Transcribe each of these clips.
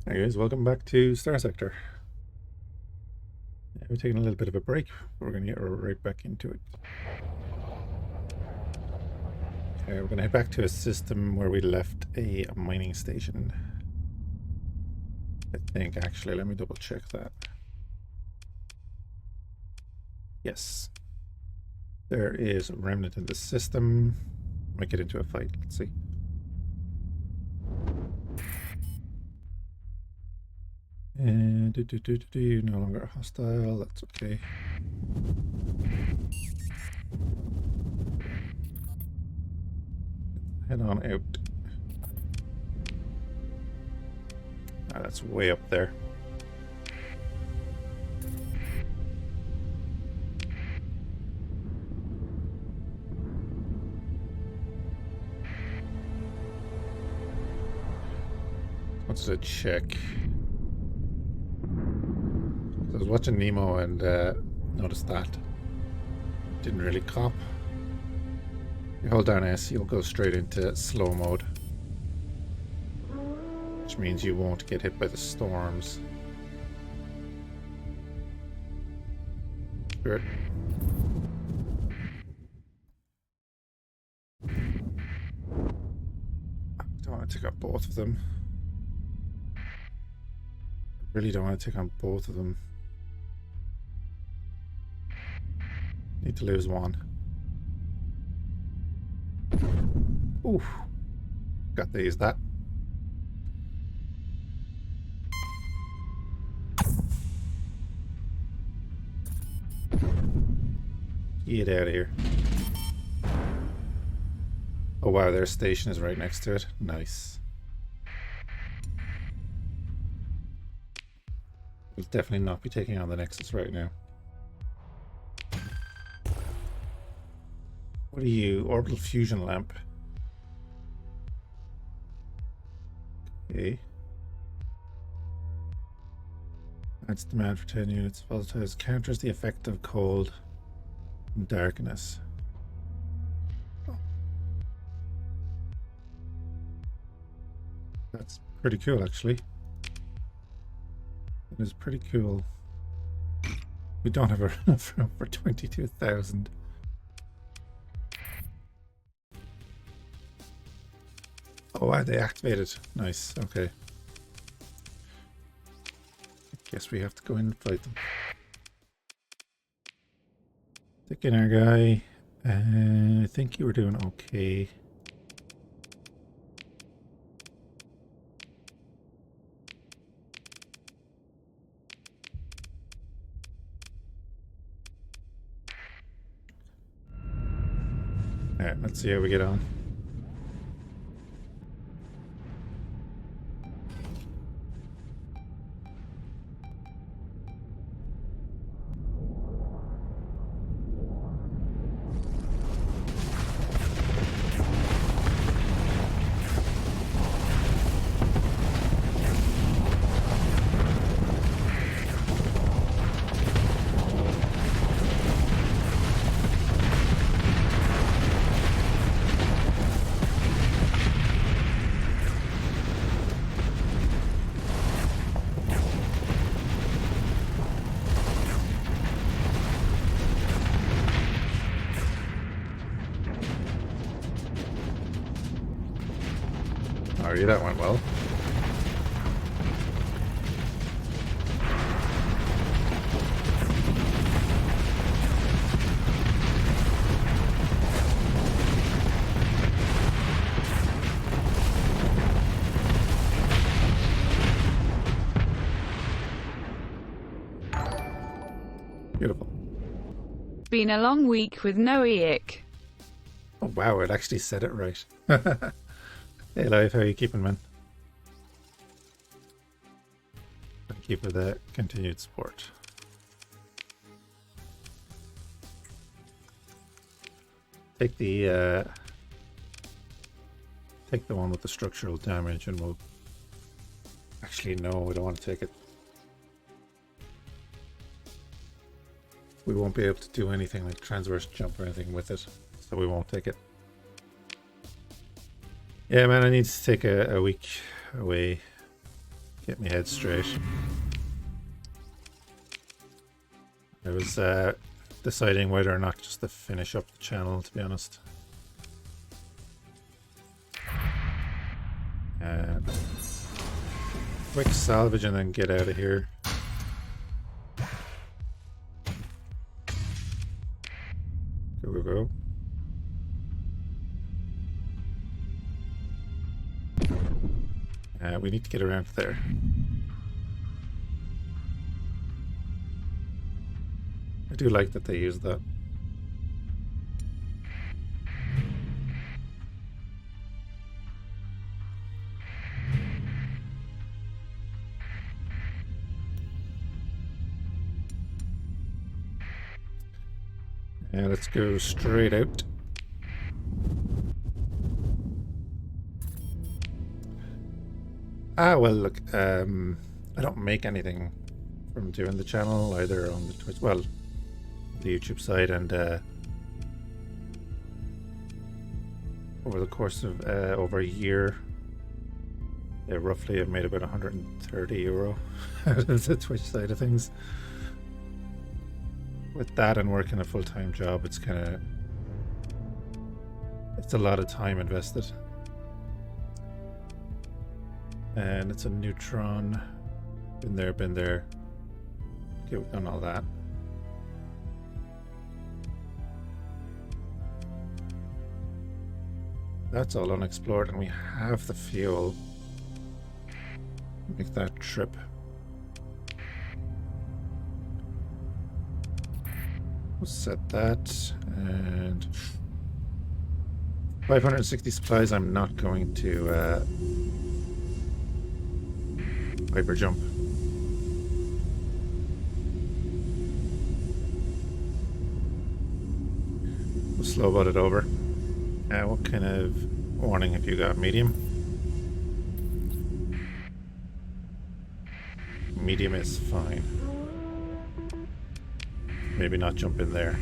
Hey guys, welcome back to Starsector. We're taking a little bit of a break. We're going to get right back into it. Okay, we're going to head back to a system where we left a mining station. I think, actually, let me double check that. Yes. There is a remnant in the system. Might get into a fight. Let's see. And no longer hostile. That's okay. Head on out. Ah, that's way up there. What's a check? I was watching Nemo and noticed that. Didn't really cop. You hold down S, you'll go straight into slow mode. Which means you won't get hit by the storms. Spirit. I don't want to take out both of them. I really don't want to take on both of them. Need to lose one. Oof. Got to use that. Get out of here. Oh wow, their station is right next to it. Nice. We'll definitely not be taking on the Nexus right now. What are you? Orbital fusion lamp. Okay. That's demand for 10 units. Volatiles counters the effect of cold and darkness. Oh. That's pretty cool, actually. It is pretty cool. We don't have enough room for 22,000. Oh, wow, they activated. Nice, okay. Guess we have to go in and fight them. Stick in our guy. I think you were doing okay. Alright, let's see how we get on. Alrighty, that went well. Beautiful. Been a long week with no Fhiachs. Oh wow, it actually said it right. Hey Live, how are you keeping, man? Thank you for the continued support. Take the one with the structural damage and we'll... Actually, no, we don't want to take it. We won't be able to do anything like transverse jump or anything with it, so we won't take it. Yeah, man, I need to take a week away. Get my head straight. I was deciding whether or not just to finish up the channel, to be honest. Quick salvage and then get out of here. Go, go, go. We need to get around there. I do like that they use that. And let's go straight out. Ah, well, look, I don't make anything from doing the channel, either on the Twitch, well, the YouTube side, and over the course of over a year, roughly I've made about €130 out of the Twitch side of things. With that and working a full-time job, it's a lot of time invested. And it's a neutron. Been there, been there. Okay, we've done all that. That's all unexplored, and we have the fuel. Make that trip. We'll set that, and 560 supplies. I'm not going to hyper jump. We'll slow boat it over. What kind of warning have you got? Medium? Medium is fine. Maybe not jump in there.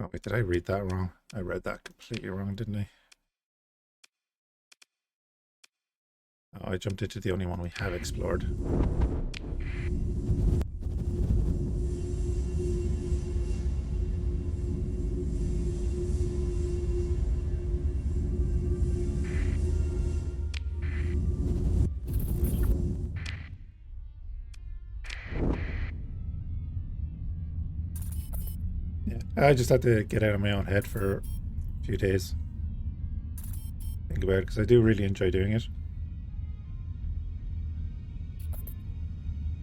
Oh wait, did I read that wrong? I read that completely wrong, didn't I? Oh, I jumped into the only one we have explored. I just had to get out of my own head for a few days. Think about it, because I do really enjoy doing it.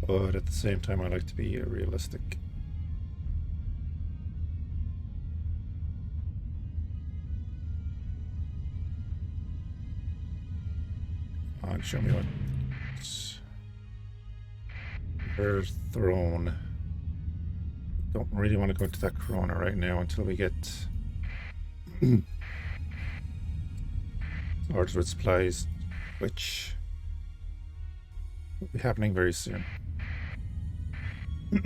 But at the same time, I like to be realistic. Come on, show me what. Earth Throne. Don't really want to go into that corona right now until we get orders with supplies, which will be happening very soon. So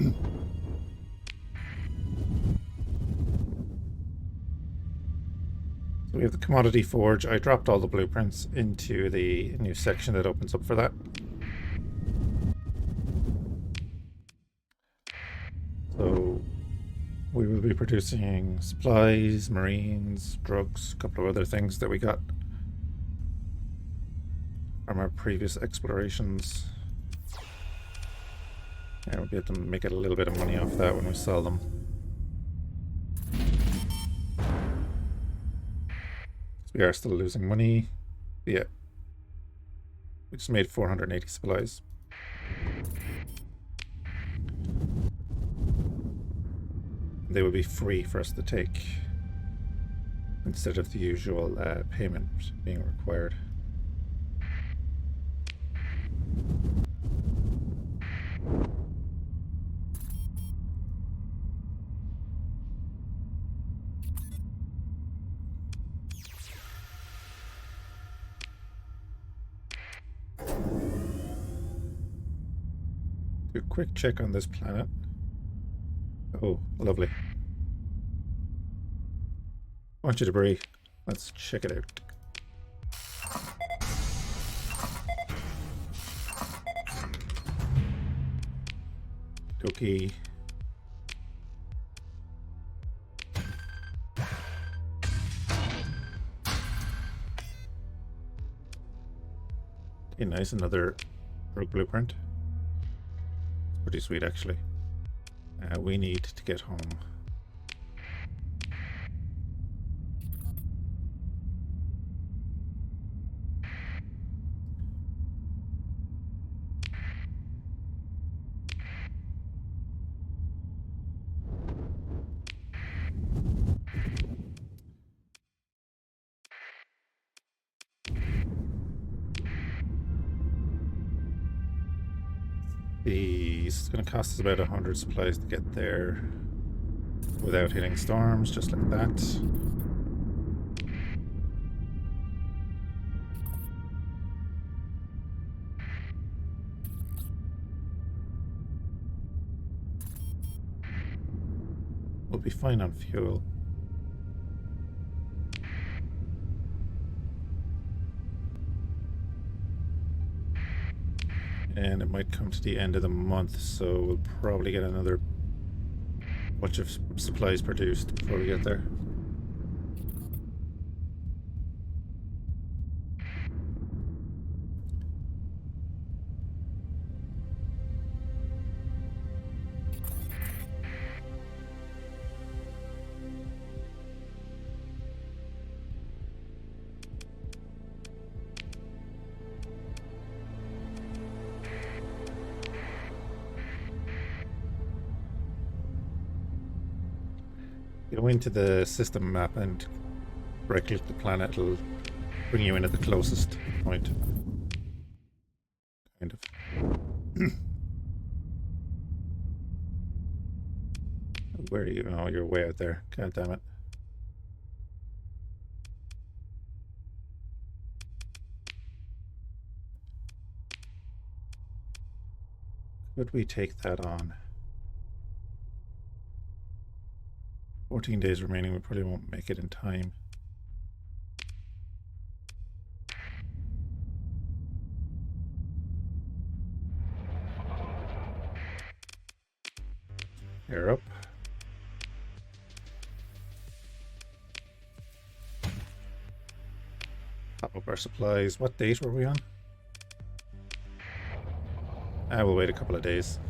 we have the commodity forge. I dropped all the blueprints into the new section that opens up for that. So we will be producing supplies, marines, drugs, a couple of other things that we got from our previous explorations. And we'll be able to make a little bit of money off that when we sell them. So we are still losing money. Yeah. We just made 480 supplies. They would be free for us to take instead of the usual payment being required. Do a quick check on this planet. Oh, lovely. Bunch of debris. Let's check it out. Okay. Okay, nice. Another rogue blueprint. Pretty sweet, actually. We need to get home. This is going to cost us about 100 supplies to get there without hitting storms, just like that. We'll be fine on fuel. And it might come to the end of the month, so we'll probably get another bunch of supplies produced before we get there. Go into the system map and right click the planet, it'll bring you in at the closest point. Kind of. Where are you? Oh, you're way out there. God damn it. Could we take that on? 14 days remaining, we probably won't make it in time. Air up. Top up our supplies. What date were we on? We'll wait a couple of days.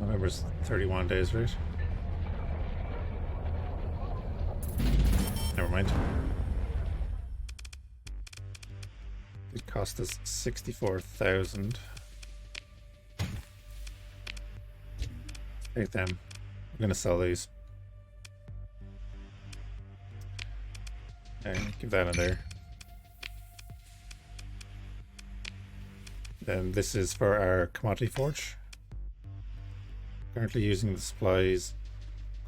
November's 31 days, right? Never mind. It cost us 64,000. Take them. I'm gonna sell these. And give that in there. Then this is for our commodity forge. Currently using the supplies.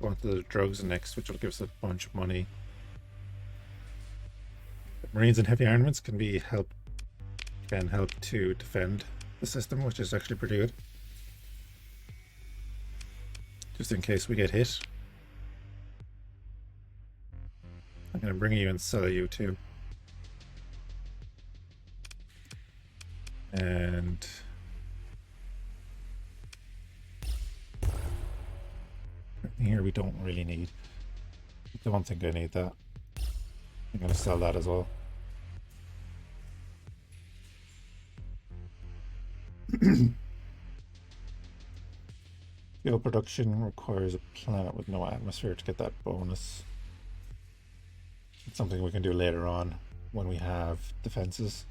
Go on to the drugs next, which will give us a bunch of money. Marines and heavy armaments can help to defend the system, which is actually pretty good. Just in case we get hit. I'm going to bring you and sell you too. And here we don't really need. I don't think I need that. I'm going to sell that as well. Fuel production requires a planet with no atmosphere to get that bonus. It's something we can do later on when we have defenses.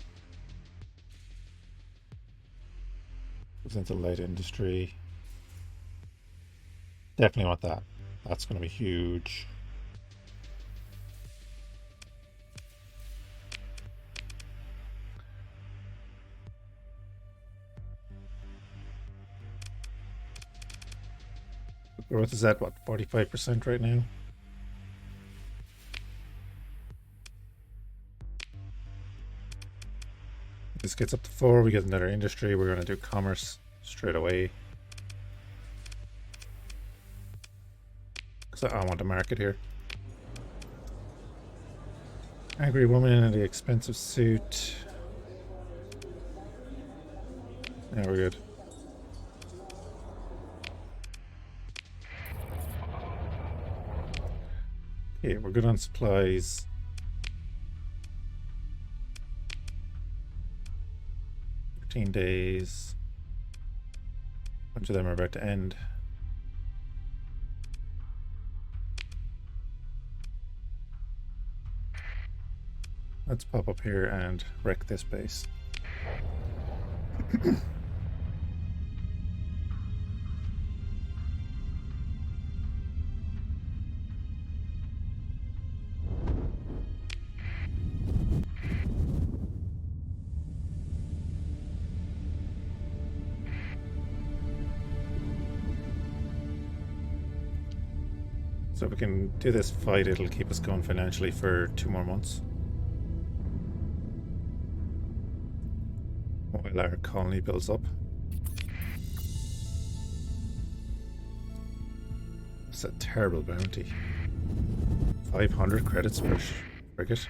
Goes into light industry. Definitely want that. That's going to be huge. Growth is at what, 45% right now? If this gets up to 4, we get another industry. We're going to do commerce straight away. Because I want a market here. Angry woman in the expensive suit. Yeah, we're good. Okay, we're good on supplies. Days. A bunch of them are about to end. Let's pop up here and wreck this base. So if we can do this fight, it'll keep us going financially for 2 more months. While our colony builds up. It's a terrible bounty. 500 credits per frigate.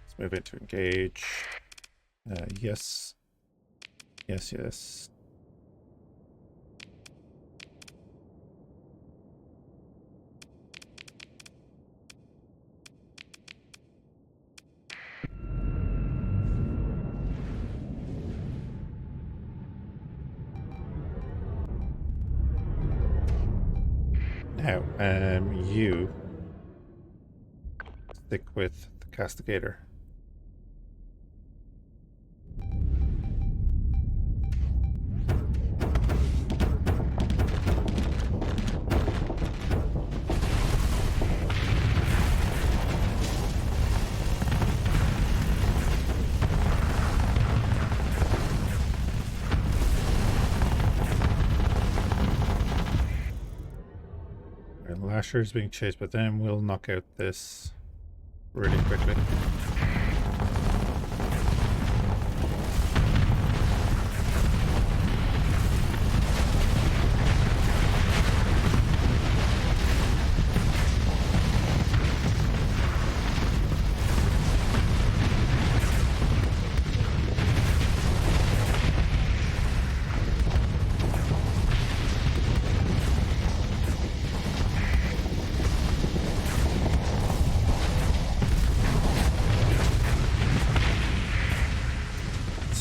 Let's move into engage. Yes. Yes, yes. Now, you stick with the castigator. Lasher's being chased by them. We'll knock out this really quickly.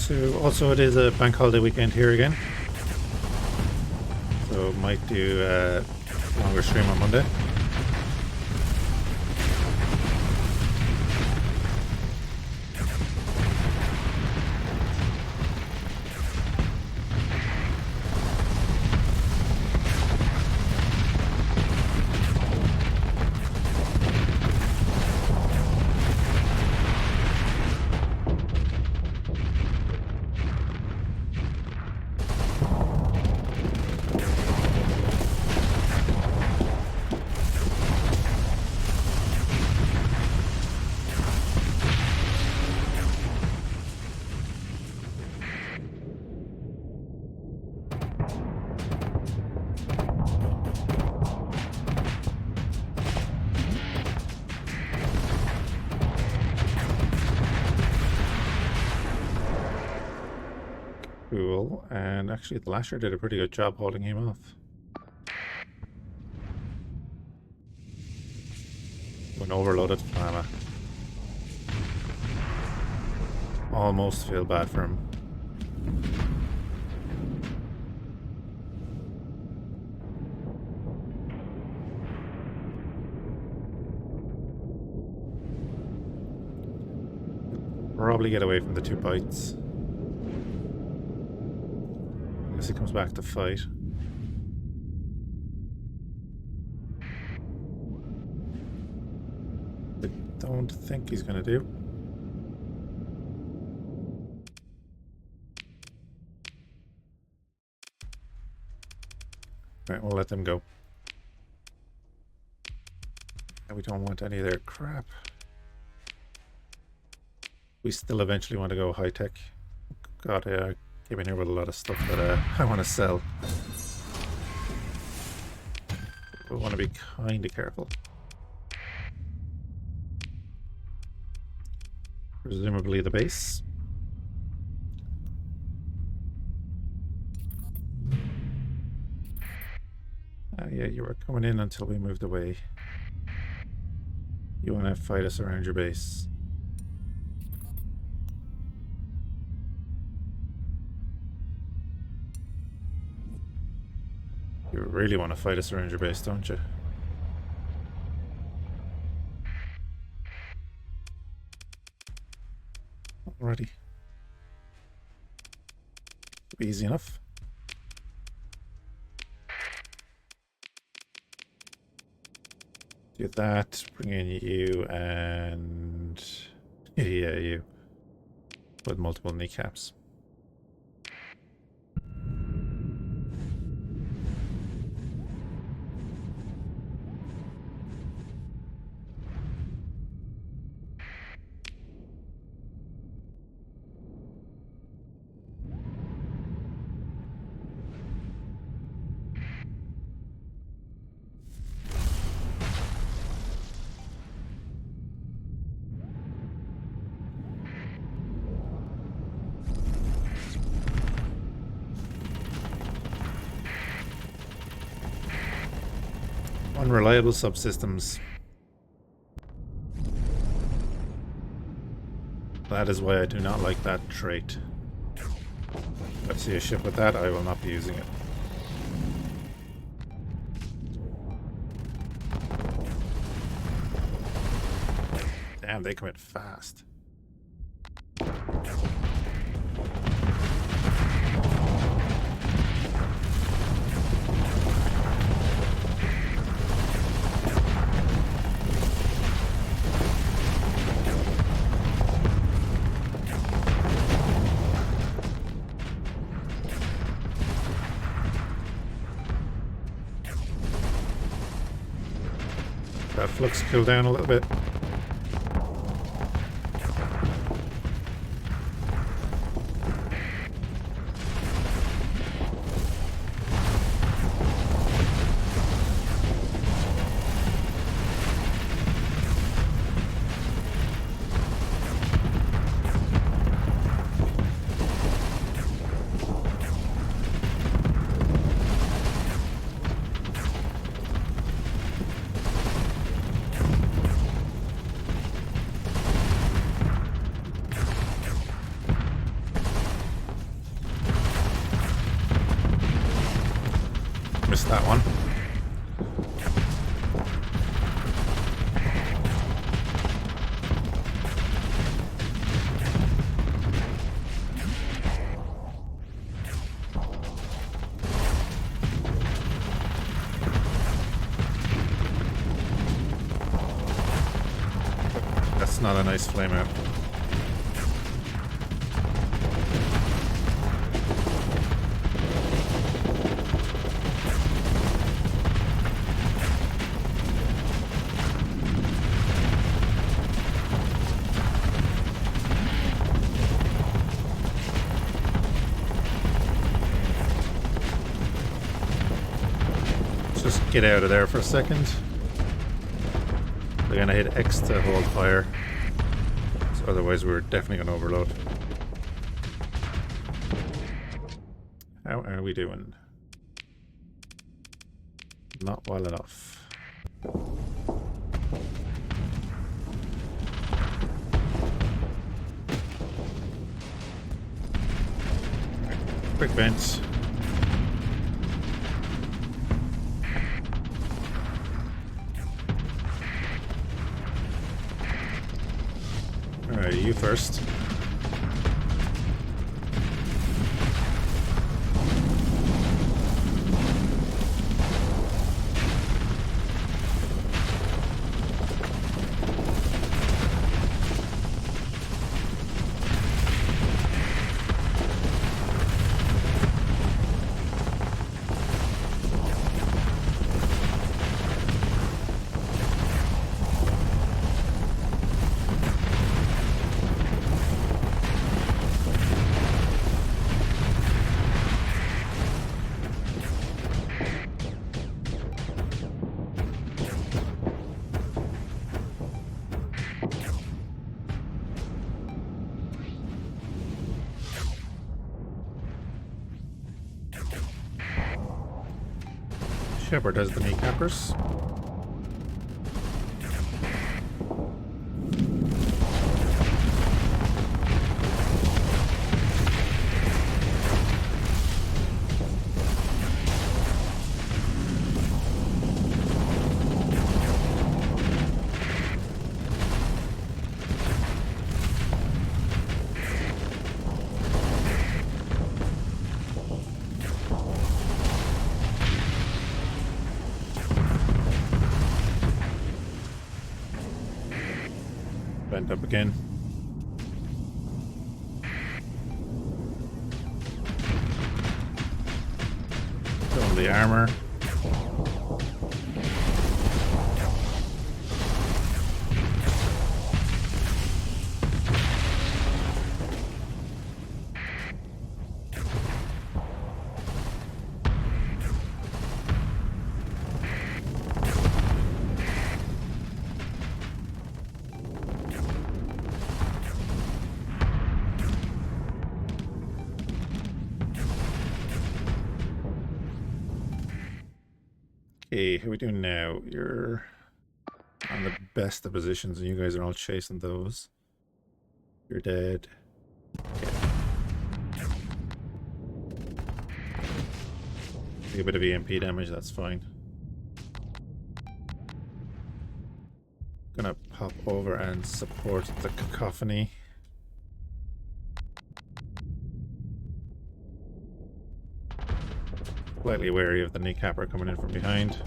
So also it is a bank holiday weekend here again, so might do a longer stream on Monday. Cool, and actually the Lasher did a pretty good job holding him off. When overloaded, Fama. Almost feel bad for him. Probably get away from the 2 bites. Unless he comes back to fight. I don't think he's gonna do. Right, we'll let them go. We don't want any of their crap. We still eventually want to go high tech. God, I came in here with a lot of stuff that I want to sell. We want to be kind of careful. Presumably the base. Yeah, you were coming in until we moved away. You want to fight us around your base. You really want to fight us around your base, don't you? Alrighty. Easy enough. Do that, bring in you and... yeah, you. With multiple kneecaps. Unreliable subsystems. That is why I do not like that trait. If I see a ship with that, I will not be using it. Damn, they commit fast. That flux cool down a little bit. Missed that one. That's not a nice flame out. Just get out of there for a second. We're gonna hit X to hold fire. So otherwise we're definitely gonna overload. How are we doing? Not well enough. Quick vents. Alright, you first. Shepherd has the kneecappers. Bend up again. Throwing the armor. Okay, how are we doing now? You're on the best of positions and you guys are all chasing those. You're dead. Okay. Take a bit of EMP damage, that's fine. Gonna pop over and support the cacophony. Slightly wary of the kneecapper coming in from behind.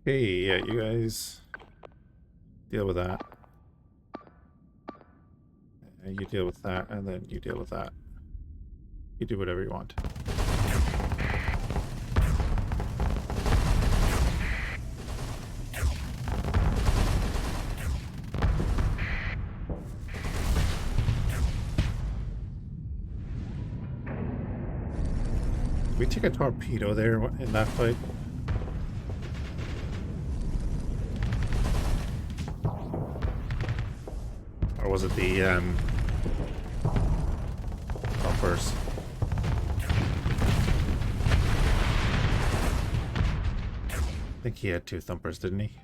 Hey, yeah, you guys deal with that. You deal with that, and then you deal with that. You do whatever you want. Did we take a torpedo there in that fight? Or was it the thumpers? I think he had two thumpers, didn't he?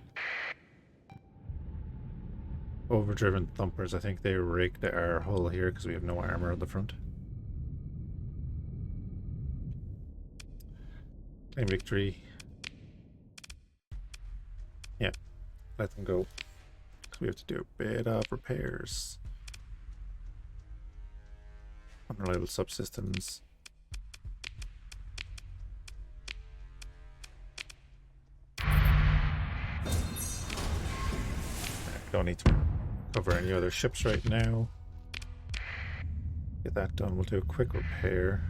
Overdriven thumpers. I think they rigged our hull here because we have no armor on the front. Claim victory. Yeah, let them go. We have to do a bit of repairs. Unreliable subsystems. Don't need to cover any other ships right now. Get that done. We'll do a quick repair.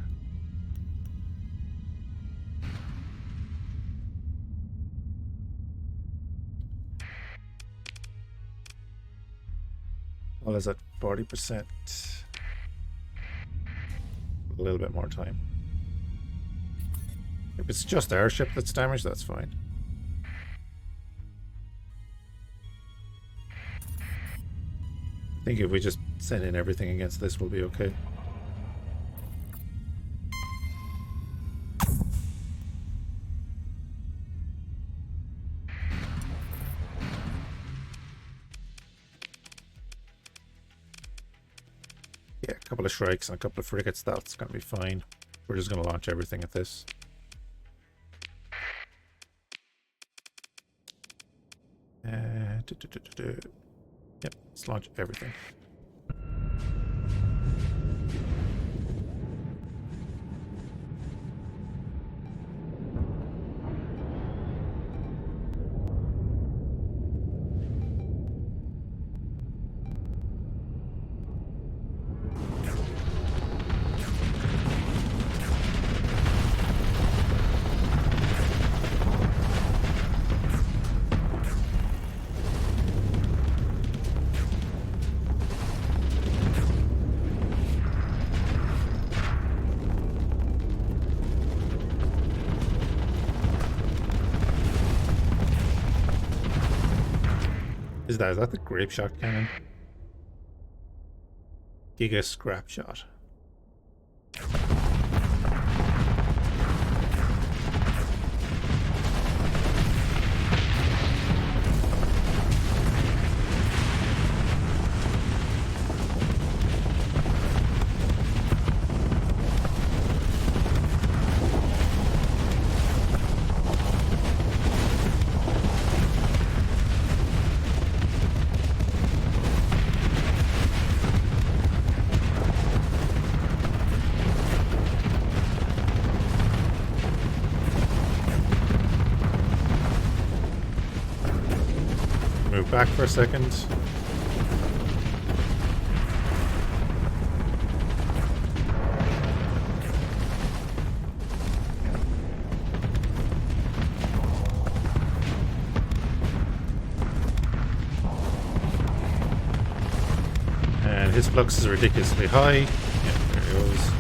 Well, is at 40%. A little bit more time. If it's just our ship that's damaged, that's fine. I think if we just send in everything against this, we'll be okay. Yeah, a couple of Shrikes and a couple of frigates, that's going to be fine. We're just going to launch everything at this. Yep, let's launch everything. Is that the grape shot cannon? Giga scrap shot. Move back for a second. And his flux is ridiculously high. Yeah, there he goes.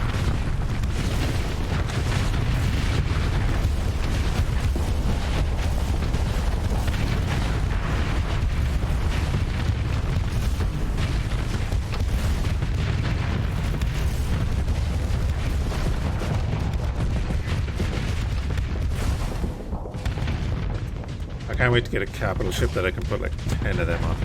I can't wait to get a capital ship that I can put like 10 of them on.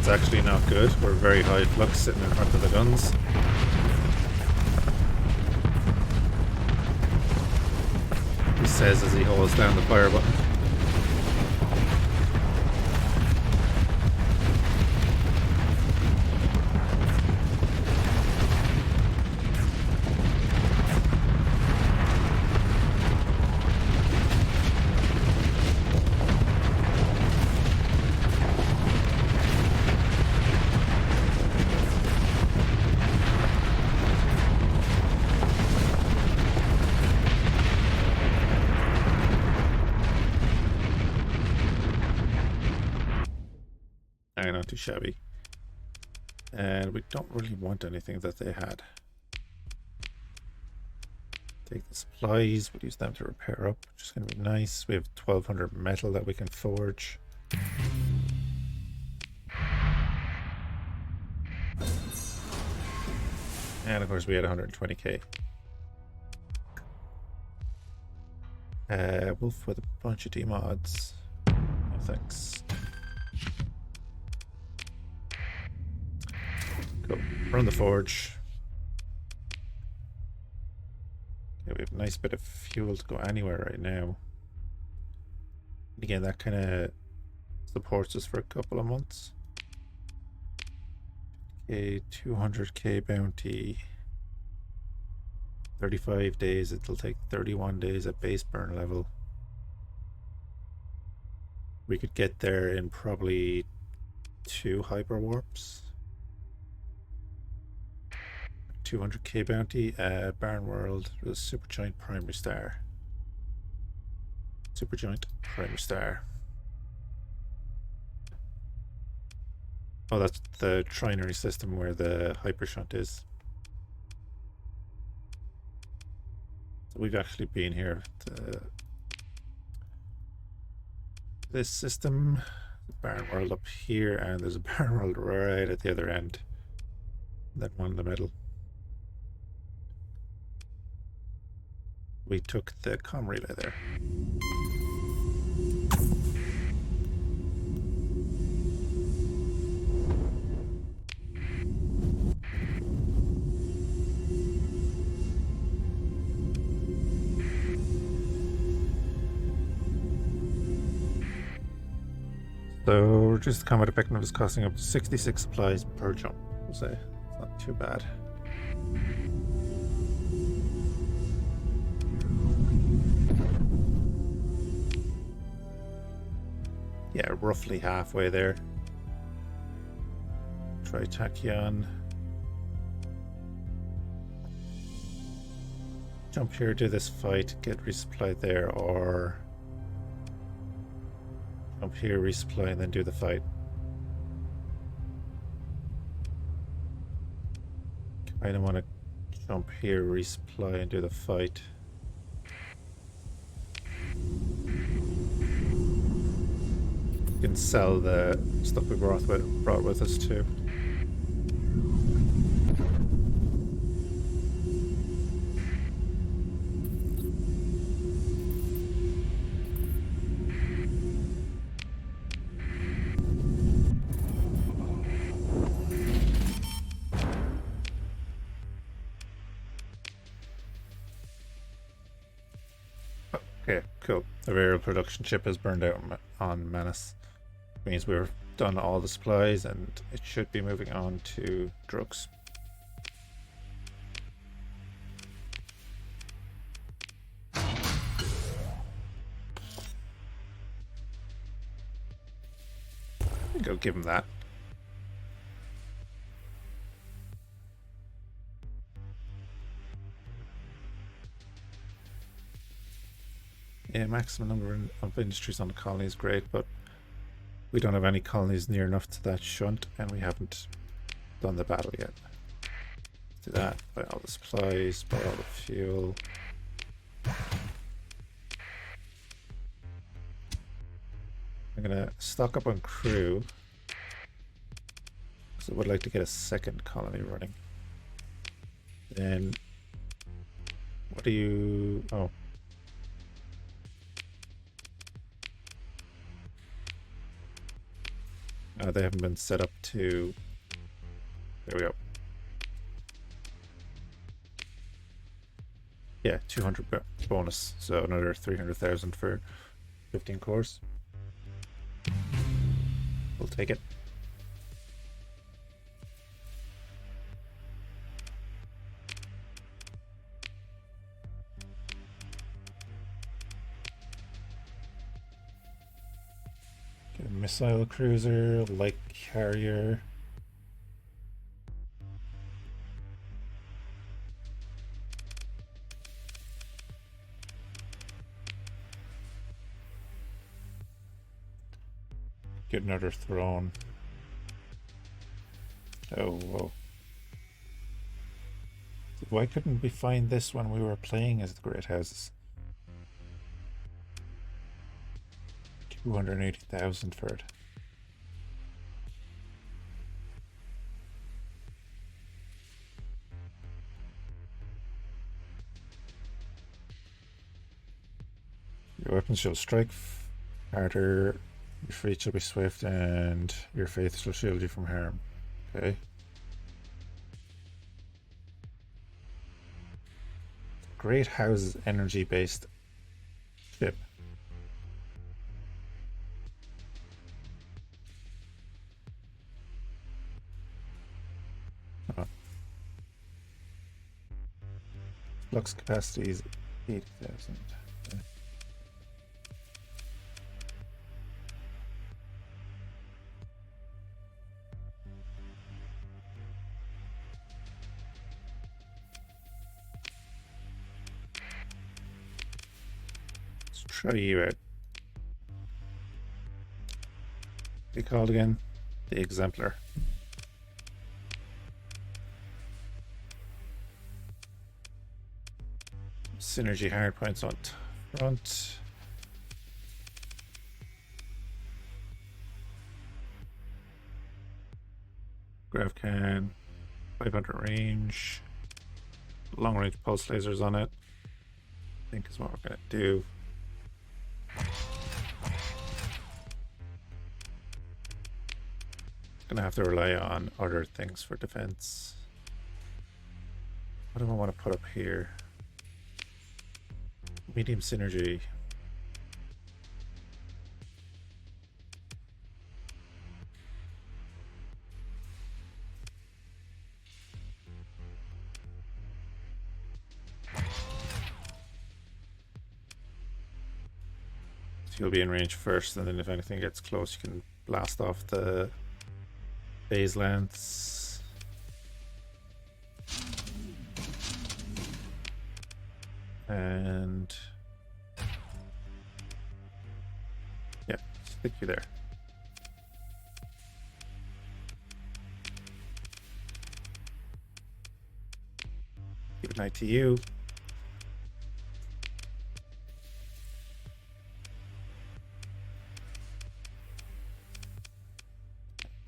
That's actually not good. We're very high flux sitting in front of the guns. He says as he holds down the fire button. Not too shabby. And we don't really want anything that they had. Take the supplies, we'll use them to repair up, which is going to be nice. We have 1200 metal that we can forge. And of course we had 120k. Wolf with a bunch of demods. No thanks. Go run the forge. Okay, we have a nice bit of fuel to go anywhere right now. Again, that kind of supports us for a couple of months. Okay, 200k bounty. 35 days. It'll take 31 days at base burn level. We could get there in probably 2 hyper warps. 200k bounty at Barn World with a Supergiant Primary Star. Supergiant Primary Star. Oh, that's the trinary system where the hypershunt is. So we've actually been here. This system, the barn world up here, and there's a barn world right at the other end. Then one in the middle. We took the comm relay there. So reduced combat effectiveness is costing up to 66 supplies per jump. We'll say it's not too bad. Yeah, roughly halfway there. Try tachyon. Jump here, do this fight, get resupplied there, or jump here, resupply, and then do the fight. I don't want to jump here, resupply, and do the fight. We can sell the stuff we brought with us too. Okay, cool. The aerial production ship has burned out on Menace. Means we've done all the supplies and it should be moving on to drugs. Go give him that. Yeah, maximum number of industries on the colony is great, but we don't have any colonies near enough to that shunt, and we haven't done the battle yet. Do that, buy all the supplies, buy all the fuel. I'm gonna stock up on crew, because I would like to get a second colony running. Then, what do you... Oh. They haven't been set up to... There we go. Yeah, 200 bonus, so another 300,000 for 15 cores. We'll take it. Get a missile cruiser, light carrier. Get another throne. Oh, whoa. Why couldn't we find this when we were playing as the Great Houses? 280,000 for it. Your weapons shall strike harder, your feet shall be swift, and your faith shall shield you from harm. Okay. Great Houses energy based ship. Flux capacity is 80,000. Okay. Let's try you out. What are you called again? The Exemplar. Synergy hardpoints on front. Grav can, 500 range. Long range pulse lasers on it, I think is what we're going to do. Gonna have to rely on other things for defense. What do I want to put up here? Medium synergy. So you'll be in range first, and then if anything gets close, you can blast off the phase lance. And yeah, stick you there. Good night to you.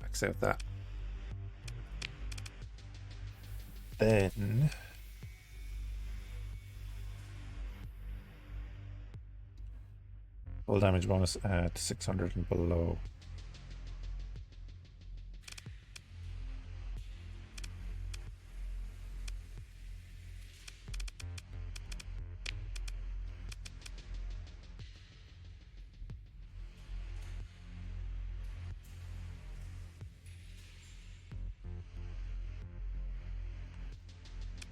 Max out that. Then full damage bonus at 600 and below.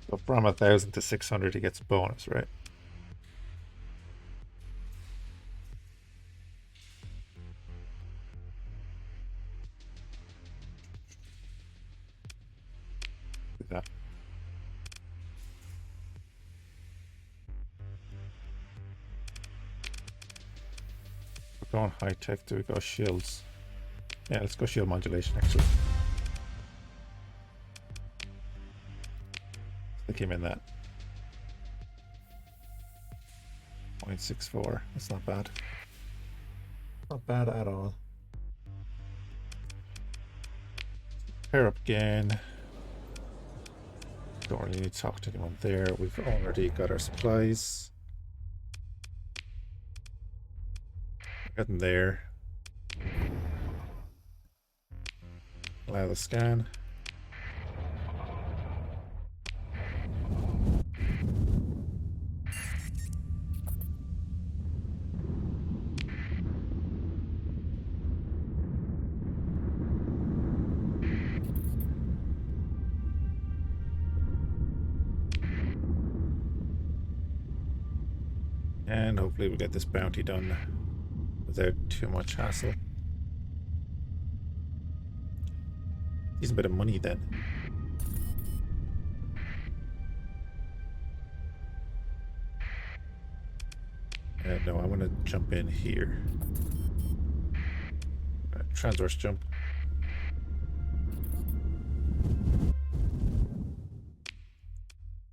So from 1,000 to 600, he gets a bonus, right? Do that. We're going high tech. Do we go shields? Yeah, let's go shield modulation actually. Stick him in that. 0.64. That's not bad. Not bad at all. Pair up again. Don't really need to talk to anyone there. We've already got our supplies. Got them there. Allow the scan. And hopefully we'll get this bounty done without too much hassle. Decent bit of money then. No, I want to jump in here. Transverse jump.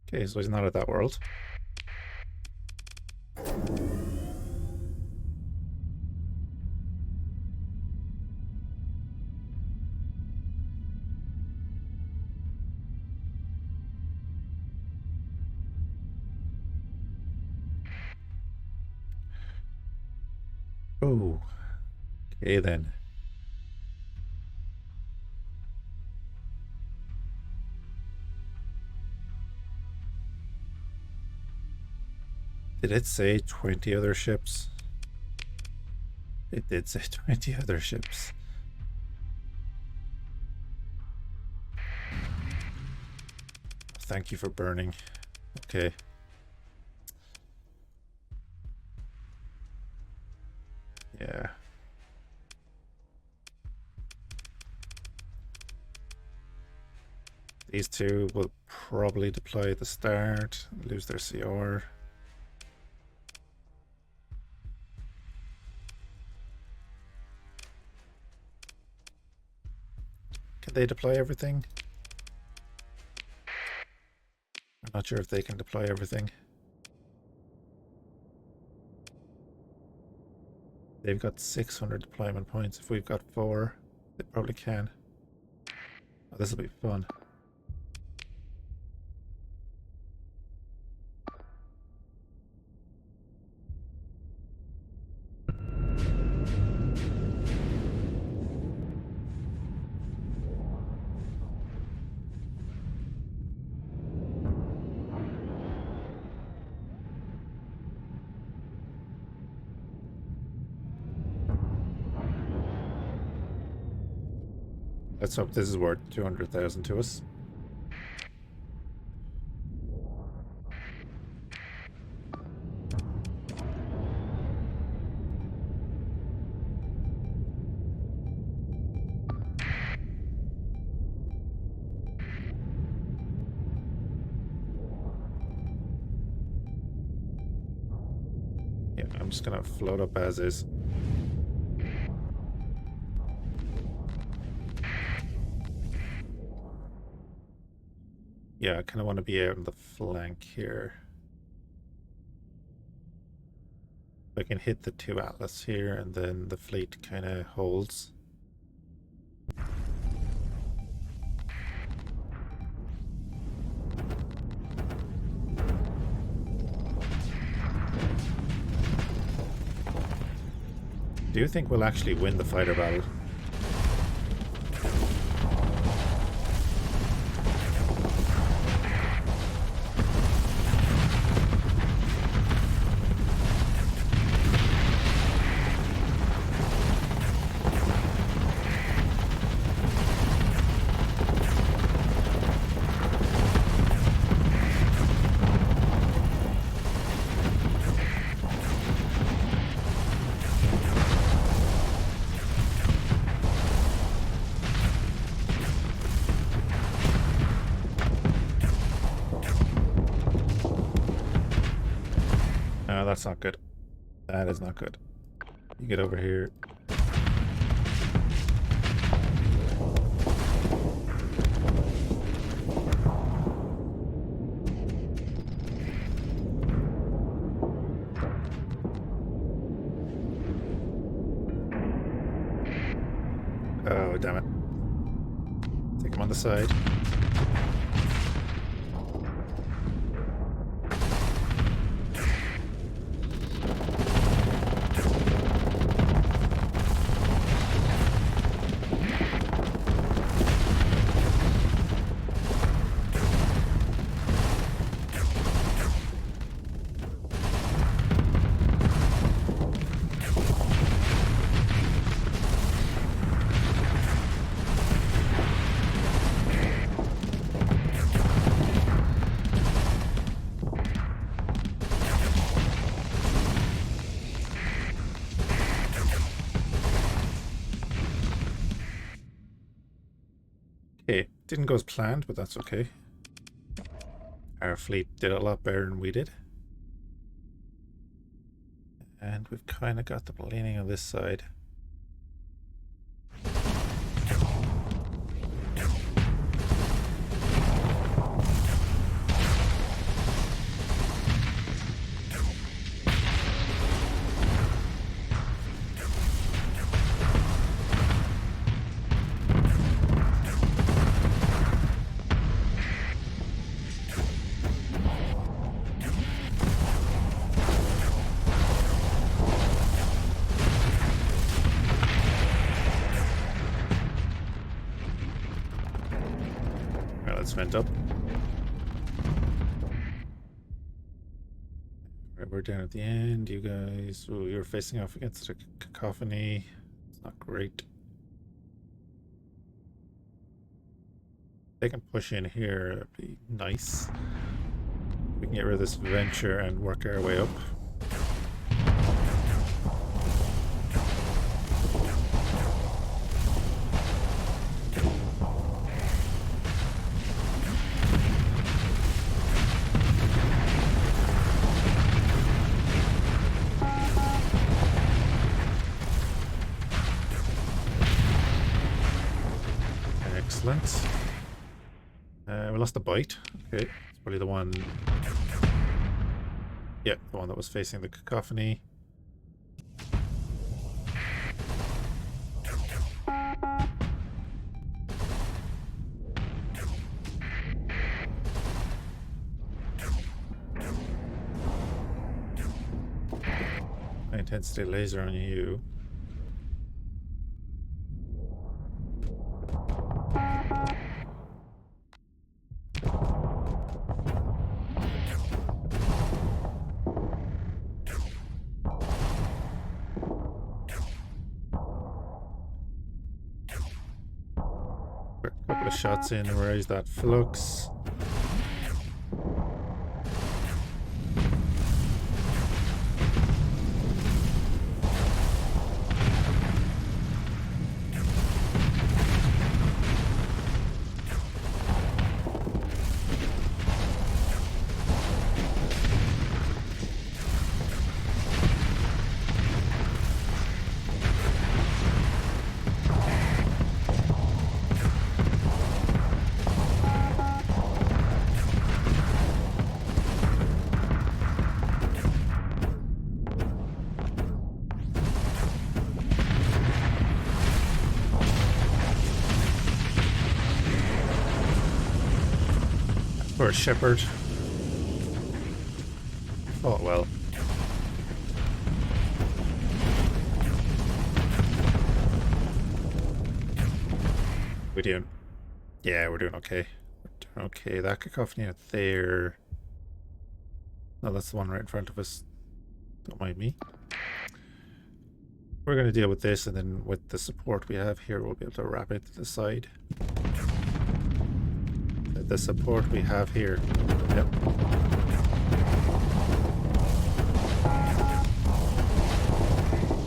Okay, so he's not at that world. Oh, okay then. Did it say 20 other ships? It did say 20 other ships. Thank you for burning. Okay. Yeah. These two will probably deploy at the start, lose their CR. Can they deploy everything? I'm not sure if they can deploy everything. They've got 600 deployment points. If we've got 4, they probably can. Oh, this will be fun. Let's hope this is worth 200,000 to us. Yeah, I'm just gonna float up as is. Yeah, I kind of want to be out on the flank here. I can hit the 2 Atlas here and then the fleet kind of holds. Do you think we'll actually win the fighter battle? No, that's not good. That is not good. You get over here. Oh, damn it. Take him on the side. Okay, didn't go as planned, but that's okay. Our fleet did a lot better than we did. And we've kind of got them leaning on this side. Let's vent up. Right, we're down at the end. You guys, ooh, you're facing off against a cacophony. It's not great. They can push in here. It'd be nice. We can get rid of this venture and work our way up. Excellent. We lost the bite. Okay, it's probably the one. Yeah, the one that was facing the cacophony. High intensity laser on you. A couple of shots in, where is that flux? Or a shepherd. Oh well. We're doing. Yeah, we're doing okay. We're doing okay. That cacophony out there. No, that's the one right in front of us. Don't mind me. We're going to deal with this, and then with the support we have here, we'll be able to wrap it to the side. The support we have here. Yep.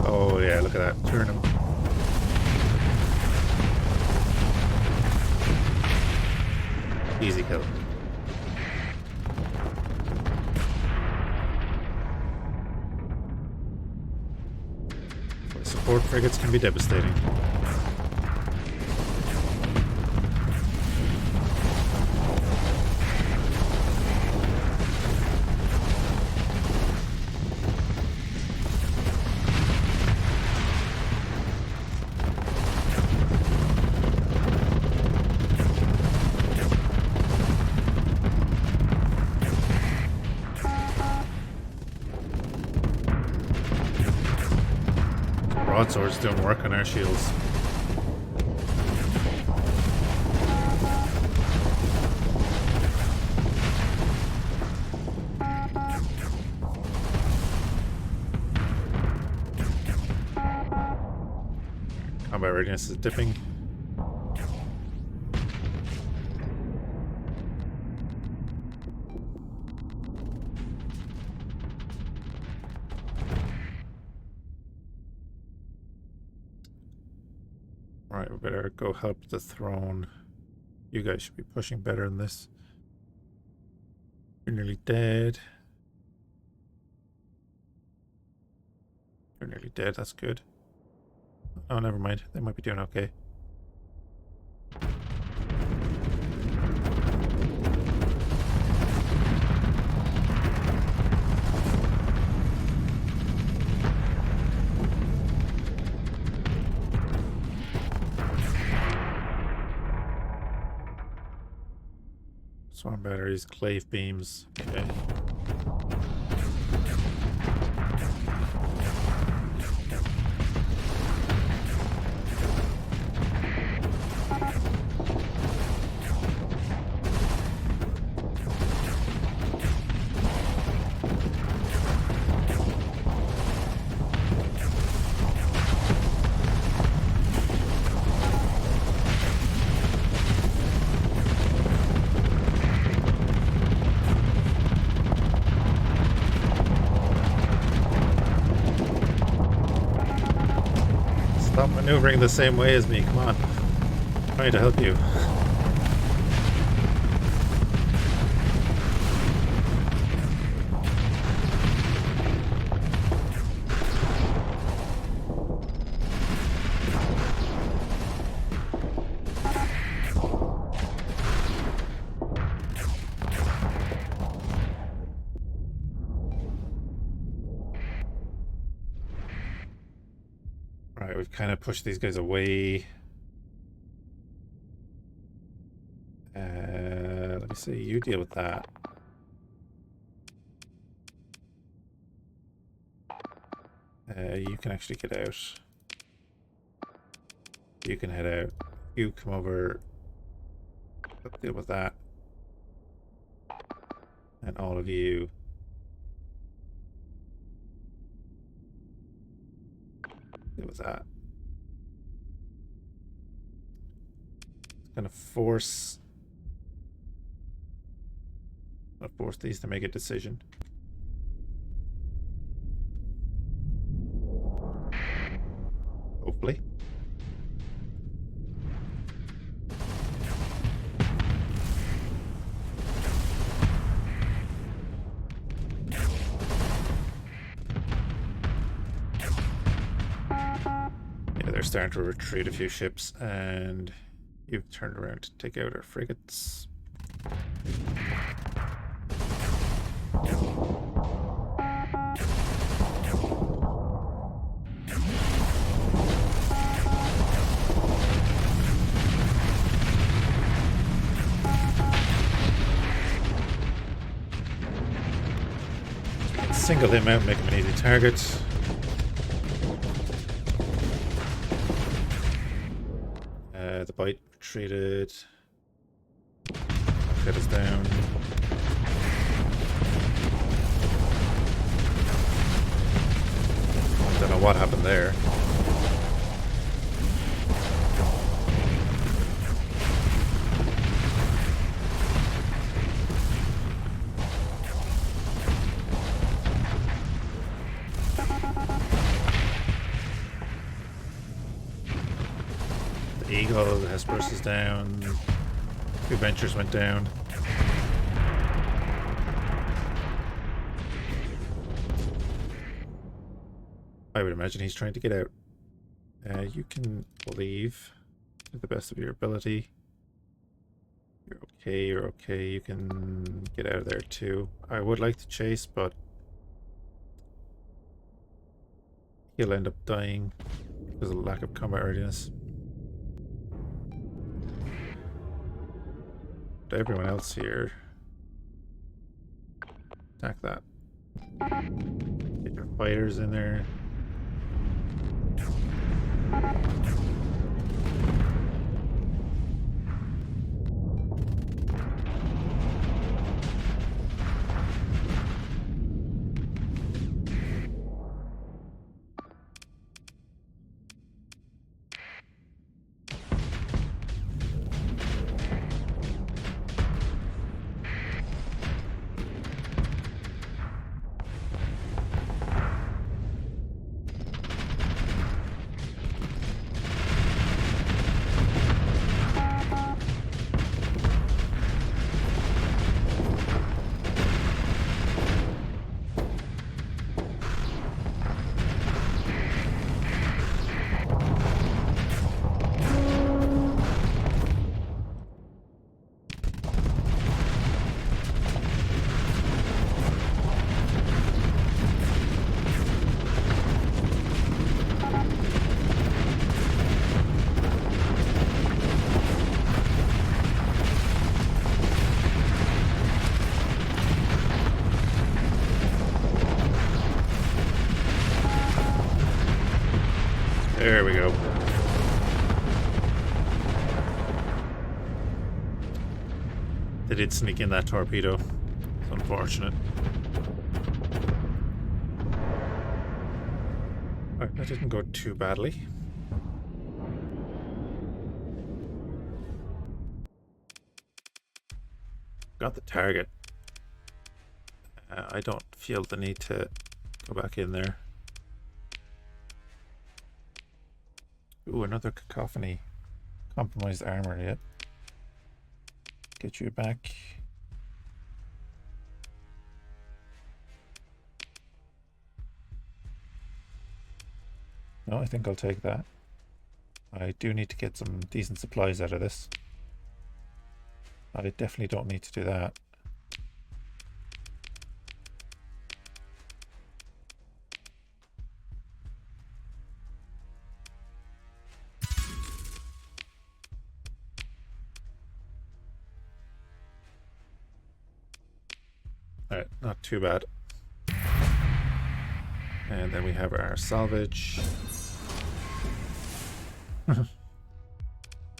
Oh yeah, look at that. Turn him. Easy kill. Support frigates can be devastating. Broadswords don't work on our shields. Combat readiness is dipping. Alright, we better go help the throne. You guys should be pushing better than this. You're nearly dead. You're nearly dead, that's good. Oh, never mind. They might be doing okay. Swarm batteries, clave beams. Okay. Stop maneuvering the same way as me, come on. I'm trying to help you. Alright, we've kind of pushed these guys away. Let me see, you deal with that. You can actually get out. You can head out. You come over. Let's deal with that. And all of you. Deal with that. It's gonna force these to make a decision. Hopefully. Yeah, they're starting to retreat a few ships, and you've turned around to take out our frigates. Single him out, make him an easy target. The bite retreated. Get us down. Don't know what happened there. Eagle, the Hesperus is down. Two Ventures went down. I would imagine he's trying to get out. You can leave to the best of your ability. You're okay, you're okay. You can get out of there too. I would like to chase, but he'll end up dying because of lack of combat readiness. But everyone else here, attack that. Get your fighters in there. There we go. They did sneak in that torpedo. It's unfortunate. Alright, that didn't go too badly. Got the target. I don't feel the need to go back in there. Ooh, another cacophony. Compromised armor, yep. Get you back. No, I think I'll take that. I do need to get some decent supplies out of this. I definitely don't need to do that. Alright, not too bad. And then we have our salvage.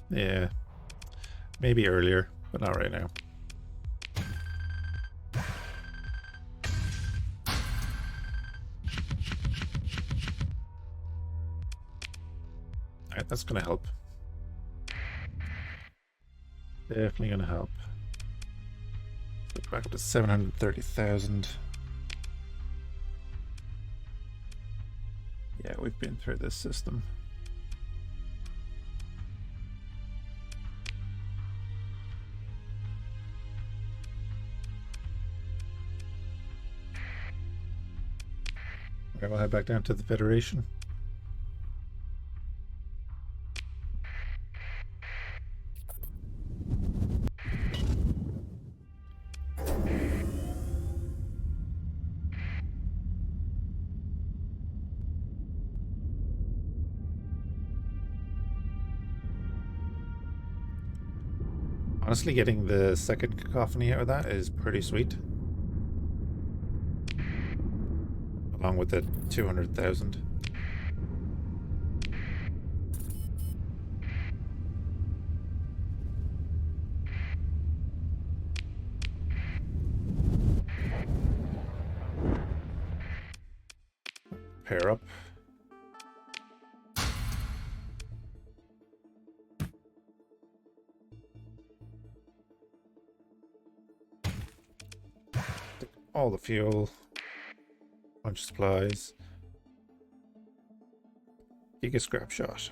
Yeah. Maybe earlier, but not right now. Alright, that's gonna help. Definitely gonna help. Back up to 730,000. Yeah, we've been through this system. Okay, we'll head back down to the Federation. Honestly, getting the second cacophony out of that is pretty sweet. Along with the 200,000. Pair up. Take all the fuel. Bunch of supplies. Giga scrap shot.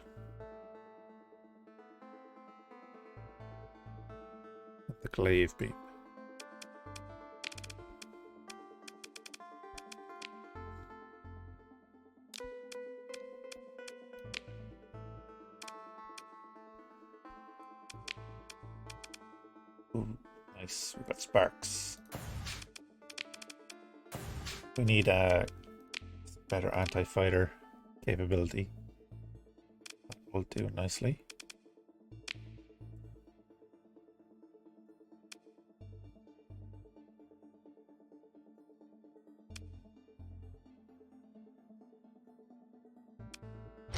The glaive beam. Ooh, nice. We've got sparks. We need a better anti-fighter capability. That will do nicely. I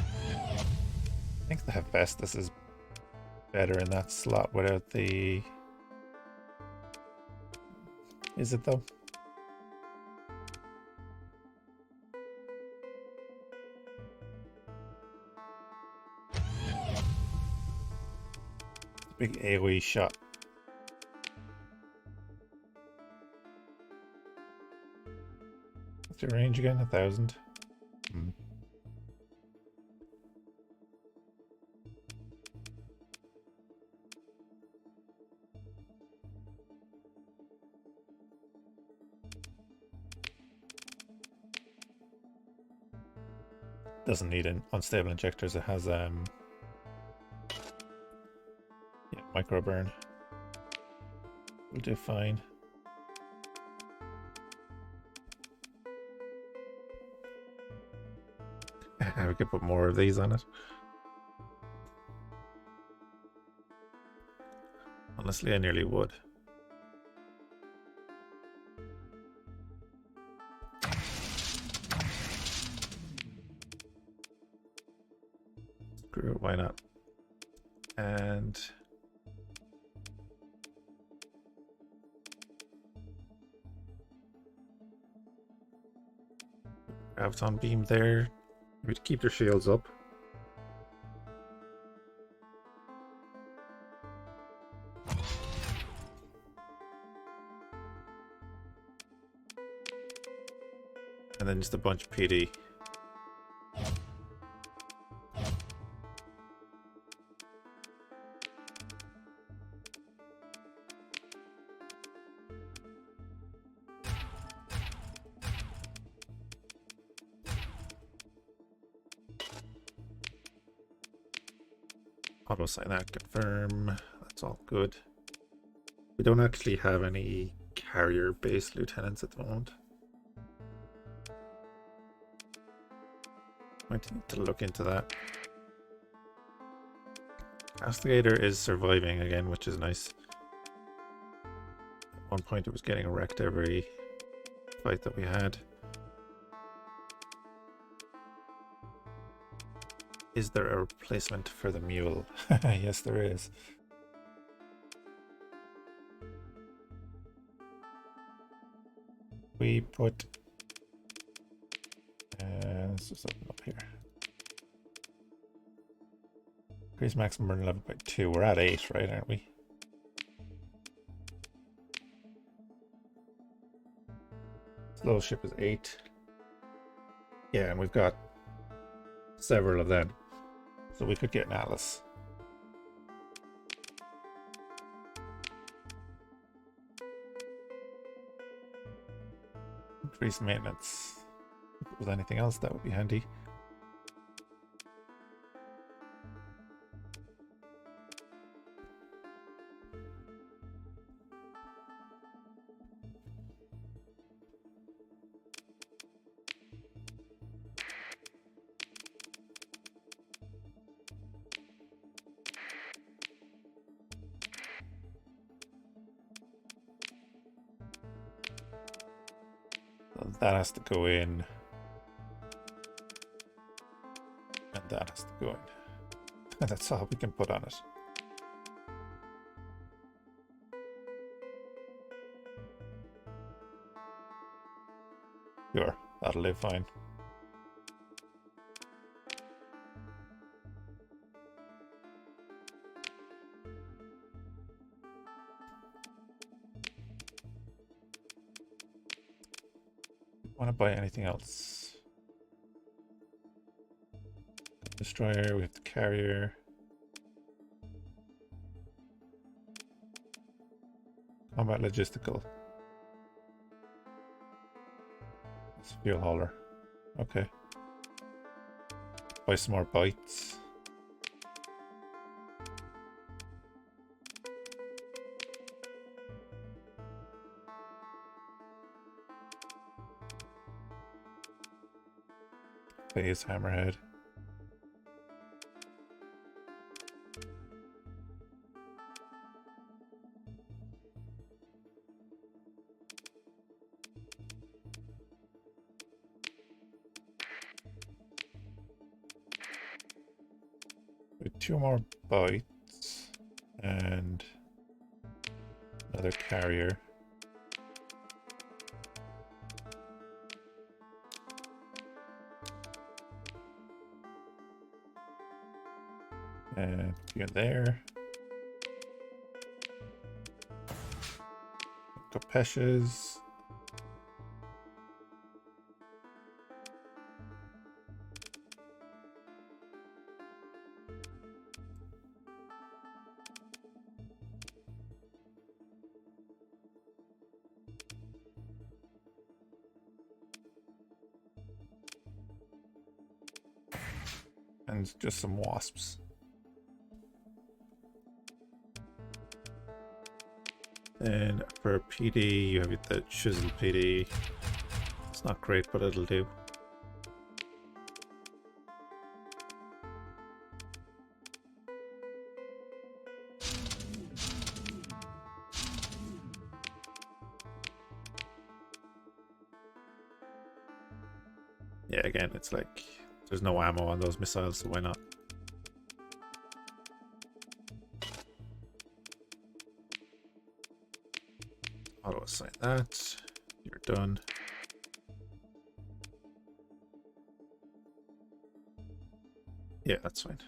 think the Hephaestus is better in that slot without the... Is it though? Big AoE shot. What's your range again? 1,000? Doesn't need an unstable injectors. It has yeah, micro burn. We'll do fine. We could put more of these on it. Honestly, I nearly would. Screw it, why not? And graviton beam there. Maybe to keep their shields up. And then just a bunch of PD. Auto sign that, confirm. That's all good. We don't actually have any carrier base lieutenants at the moment. Might need to look into that. Castigator is surviving again, which is nice. At one point it was getting wrecked every fight that we had. Is there a replacement for the mule? Yes, there is. We put... let's just open up here. Increase maximum burn level by 2. We're at 8, right, aren't we? Slow ship is 8. Yeah, and we've got several of them. So we could get an Atlas. Increase maintenance. If there was anything else, that would be handy. So that has to go in. And that has to go in. That's all we can put on it. Sure, that'll live fine. Want to buy anything else? Destroyer, we have the carrier. Combat logistical. It's fuel hauler. Okay. Buy some more bytes. Phase hammerhead. With 2 more bytes and another carrier. And you're there. Capeshes. And just some wasps. And for PD, you have the chisel PD. It's not great, but it'll do. Yeah, again, it's like there's no ammo on those missiles, so why not? Auto assign that. You're done. Yeah, that's fine.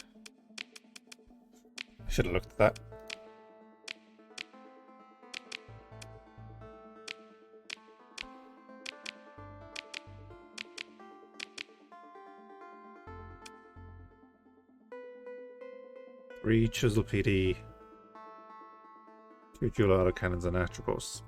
I should have looked at that. Three chisel PD. 2 dual autocannons and Atropos.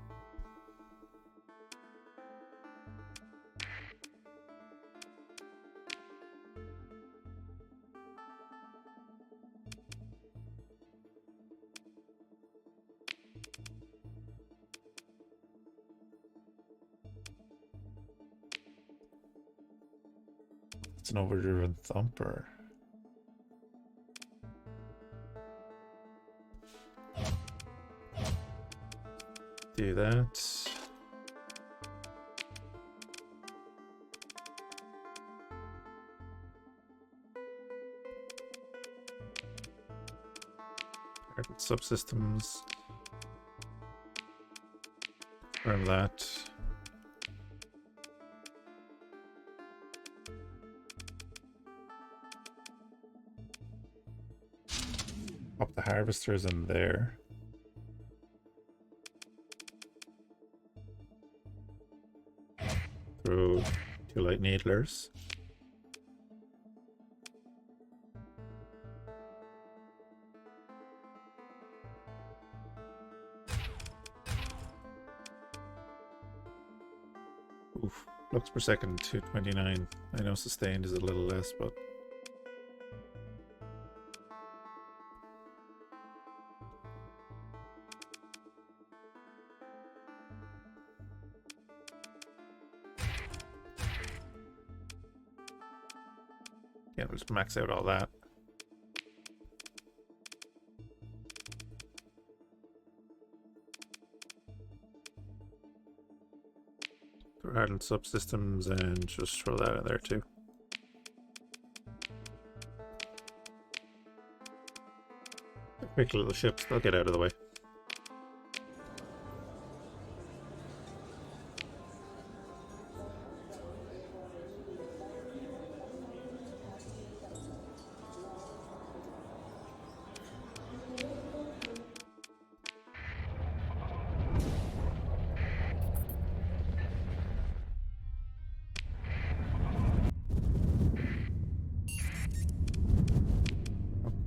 It's an overdriven thumper. Do that. Target subsystems. Confirm that. Pop the harvesters in there. Throw 2 light needlers. Oof. Looks per second 229. I know sustained is a little less, but yeah, we'll just max out all that. Hardened subsystems and just throw that in there too. Quick little ships, they'll get out of the way.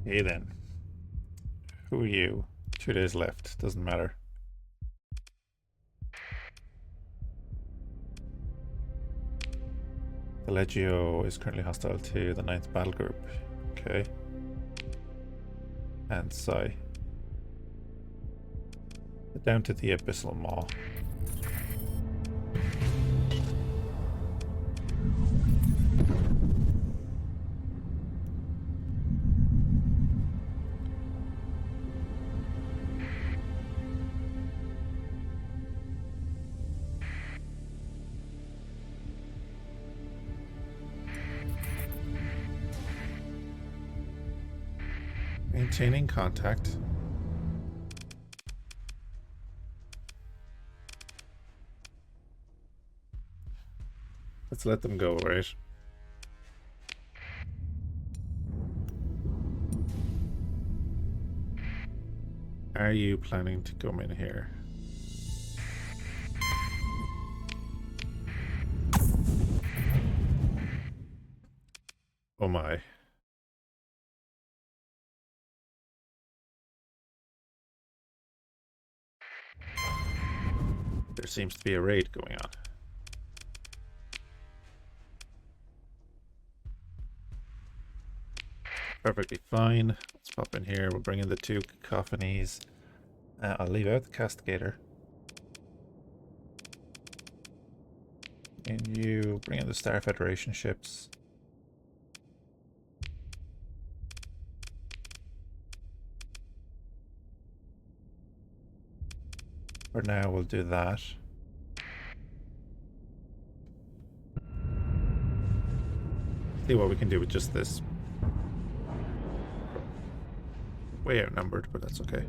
Okay then. Who are you? 2 days left, doesn't matter. The Legio is currently hostile to the 9th battle group. Okay. And Psy. Down to the Abyssal Maw. Maintaining contact. Let's let them go, right? Are you planning to come in here? Oh my. There seems to be a raid going on. Perfectly fine. Let's pop in here. We'll bring in the 2 cacophonies. I'll leave out the castigator. And you bring in the Star Federation ships. For now, we'll do that. See what we can do with just this. Way outnumbered, but that's okay.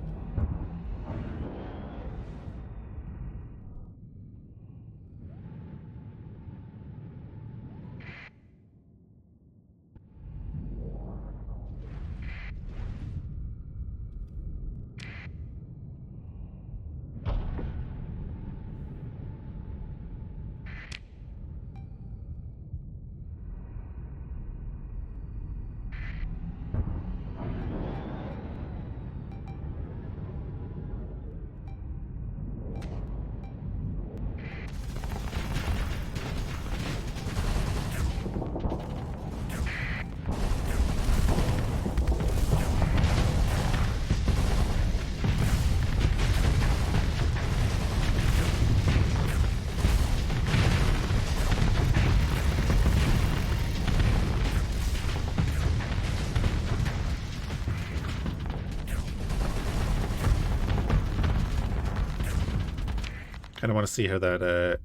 Kind of want to see how that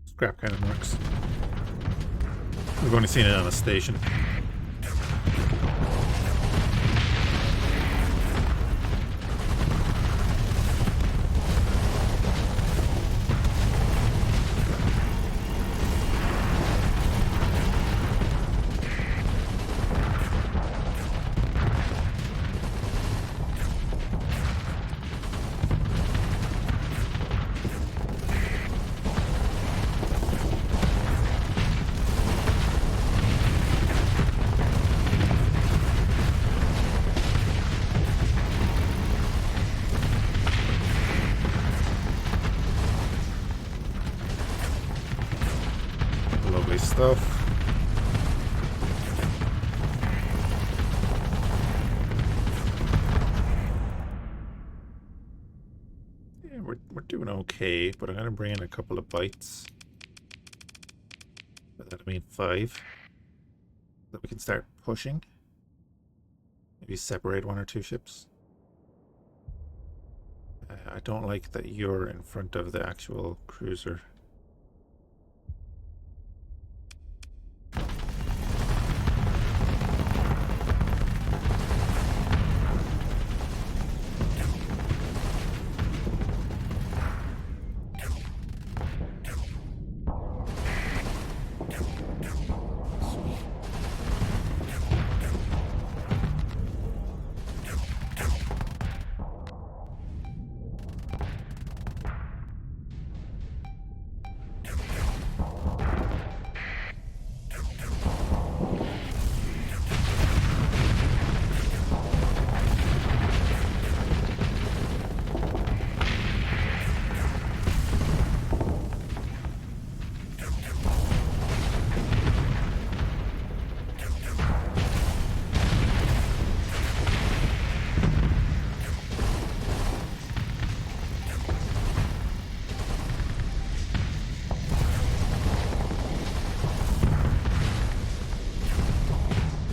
scrap cannon works. We've only seen it on a station. off. Yeah, we're doing okay, but I'm gonna bring in a couple of bites. By that I mean 5. So that we can start pushing. Maybe separate 1 or 2 ships. I don't like that you're in front of the actual cruiser.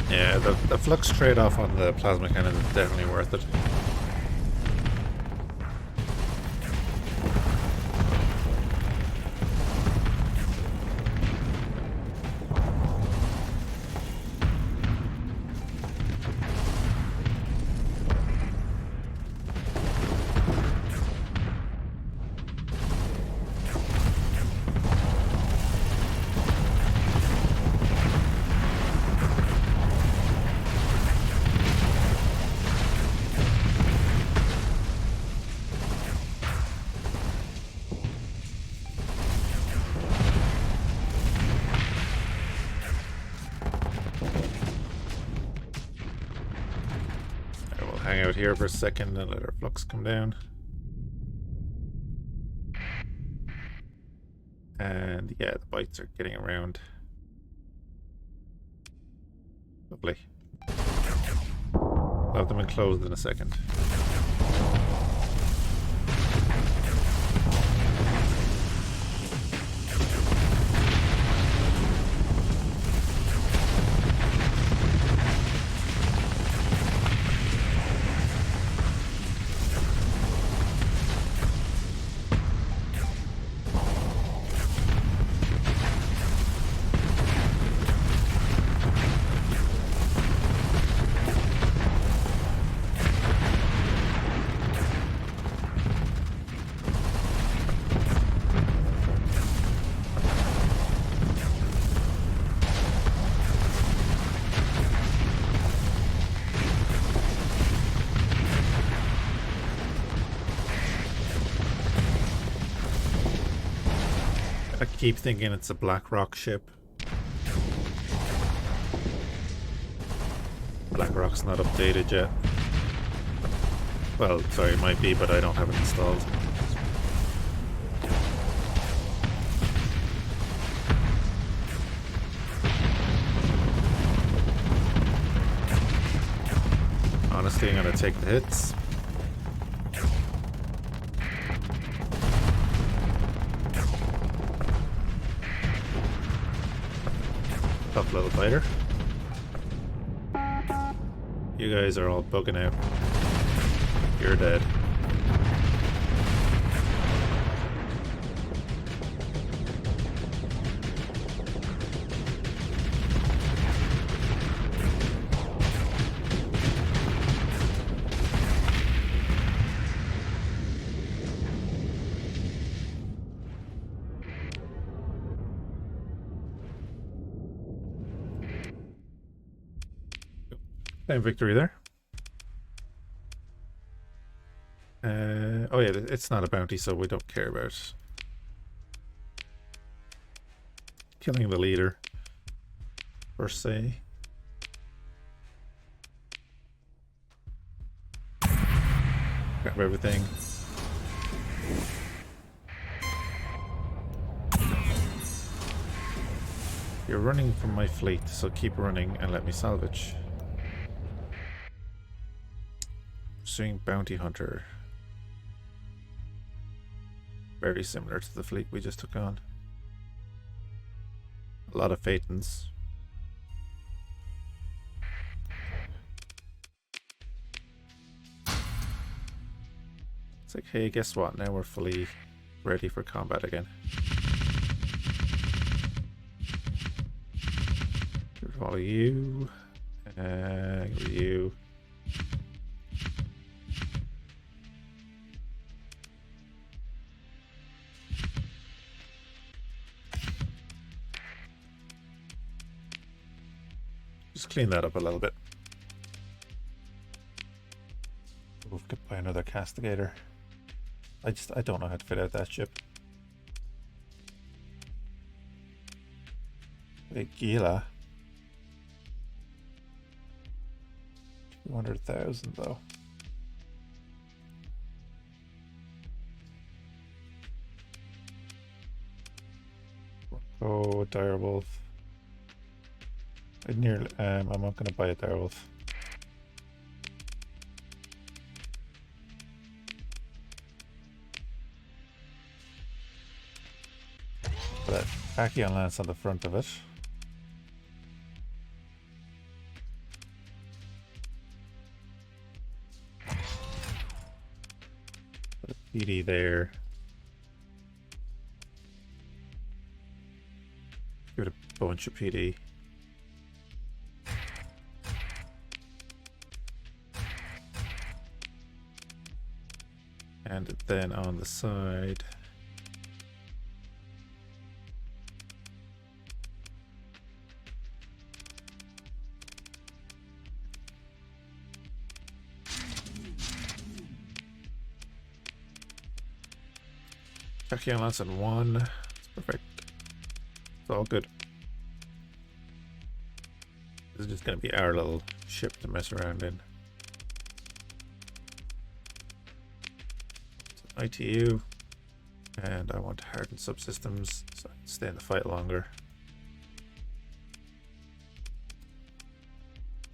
Yeah, the flux trade-off on the plasma cannon is definitely worth it. Hang out here for a second and let our flux come down. And yeah, the bites are getting around. Lovely. I'll have them enclosed in a second. I keep thinking it's a Black Rock ship. Black Rock's not updated yet. Well, sorry, it might be, but I don't have it installed. Honestly, I'm gonna take the hits. Tough little fighter. You guys are all bugging out. You're dead. Same victory there. Oh yeah, it's not a bounty, so we don't care about killing the leader, per se. Grab everything. You're running from my fleet, so keep running and let me salvage. Pursuing bounty hunter. Very similar to the fleet we just took on. A lot of Phaetons. It's like, hey, guess what? Now we're fully ready for combat again. Get rid of all of you. Get rid of you. Just clean that up a little bit. We could buy another castigator. I don't know how to fit out that ship. Big Gila. 200,000 though. Oh, direwolf. I'm not gonna buy a direwolf. Put that Tachyon lance on the front of it. Put a PD there. Give it a bunch of PD. And then on the side, Tachyon lance on one. That's perfect. It's all good. This is just going to be our little ship to mess around in. ITU, and I want to harden subsystems so I can stay in the fight longer.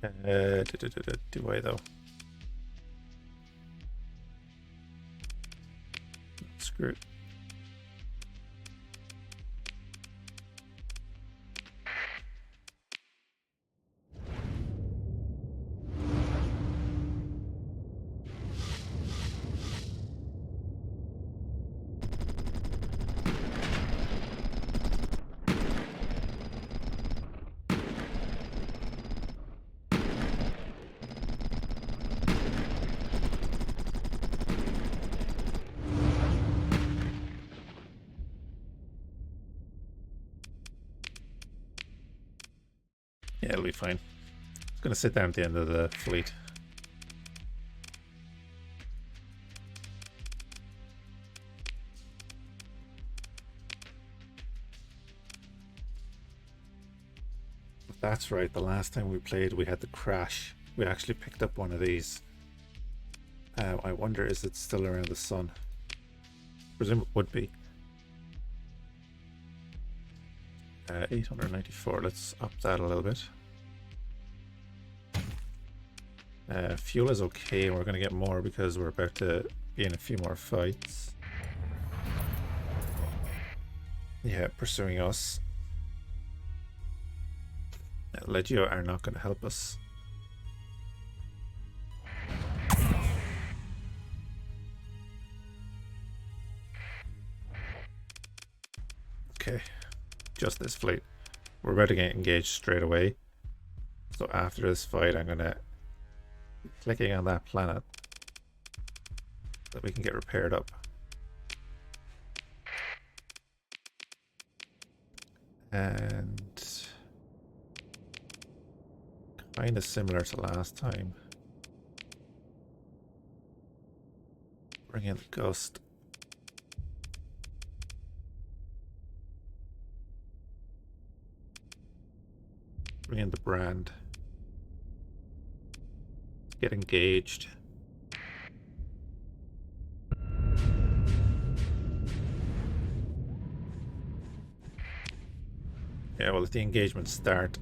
Do I though? Screw it. Yeah, it'll be fine. It's gonna sit down at the end of the fleet. That's right, the last time we played we had the crash. We actually picked up one of these. I wonder, is it still around the sun? I presume it would be. 894, let's up that a little bit. Fuel is okay, and we're going to get more because we're about to be in a few more fights. Yeah, pursuing us. Legio are not going to help us. Okay, just this fleet. We're about to get engaged straight away. So after this fight, I'm gonna be clicking on that planet so that we can get repaired up. And kind of similar to last time. Bring in the gust. Bring in the brand. Get engaged. Yeah, well, let the engagement start.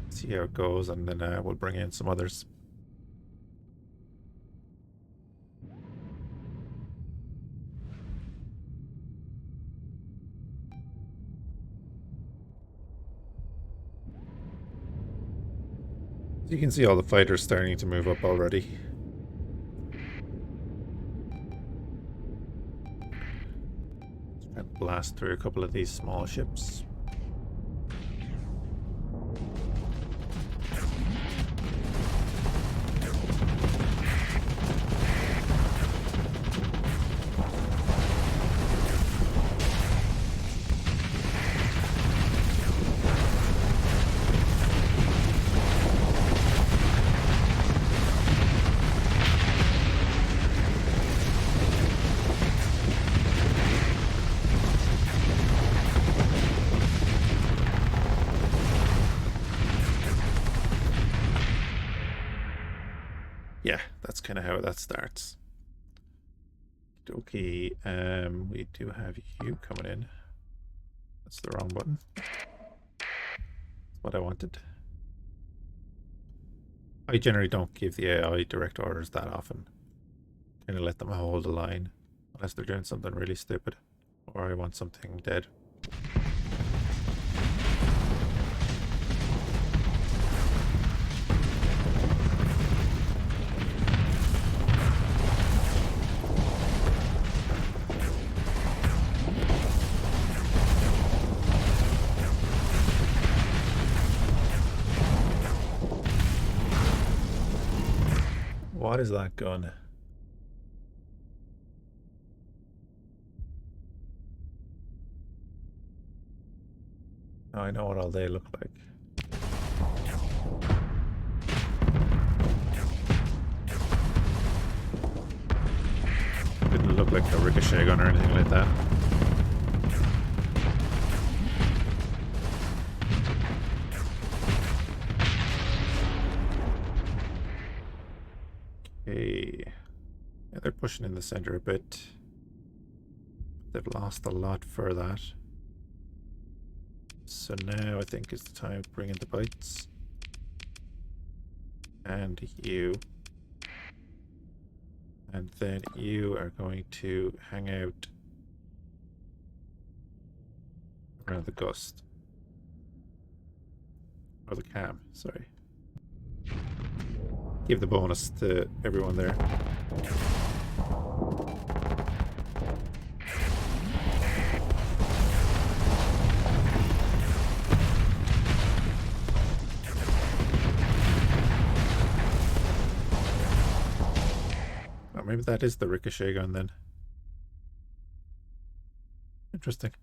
See how it goes, and then we'll bring in some others. You can see all the fighters starting to move up already. And blast through a couple of these small ships. Yeah, that's kind of how that starts. Okay, we do have you coming in. That's the wrong button. That's what I wanted. I generally don't give the AI direct orders that often. Kind of let them hold the line, unless they're doing something really stupid, or I want something dead. What is that gun? Oh, I know what all they look like. Didn't look like a ricochet gun or anything like that. Okay. Yeah, they're pushing in the center a bit. They've lost a lot for that. So now I think it's the time to bring in the bites. And you. And then you are going to hang out around the gust. Or the cam, sorry. Give the bonus to everyone there. Oh, maybe that is the ricochet gun then. Interesting.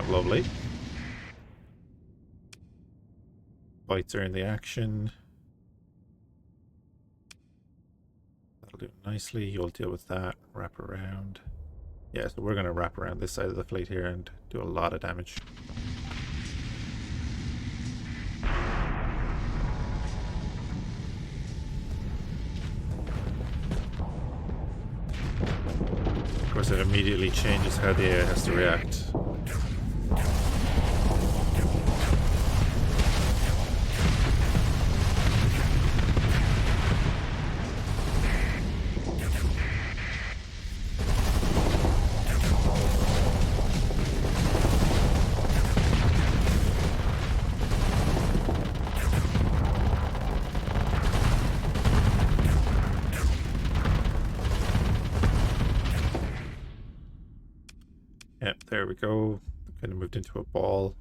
Lovely. Bites are in the action. That'll do nicely. You'll deal with that. Wrap around. Yeah, so we're going to wrap around this side of the fleet here and do a lot of damage. Of course, it immediately changes how the AI has to react. Yep, there we go. Kind of moved into a ball.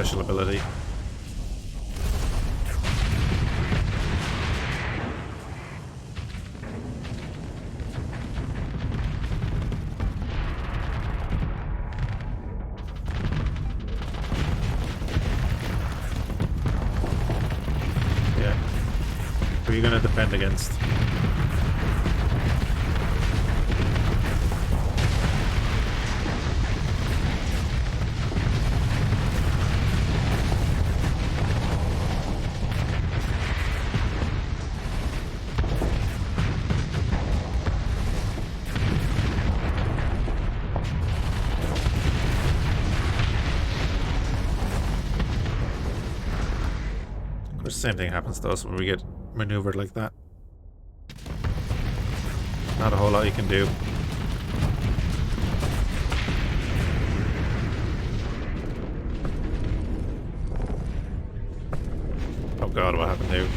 special ability. Yeah. Who are you going to defend against? The same thing happens to us when we get maneuvered like that. Not a whole lot you can do. Oh god, what happened to you?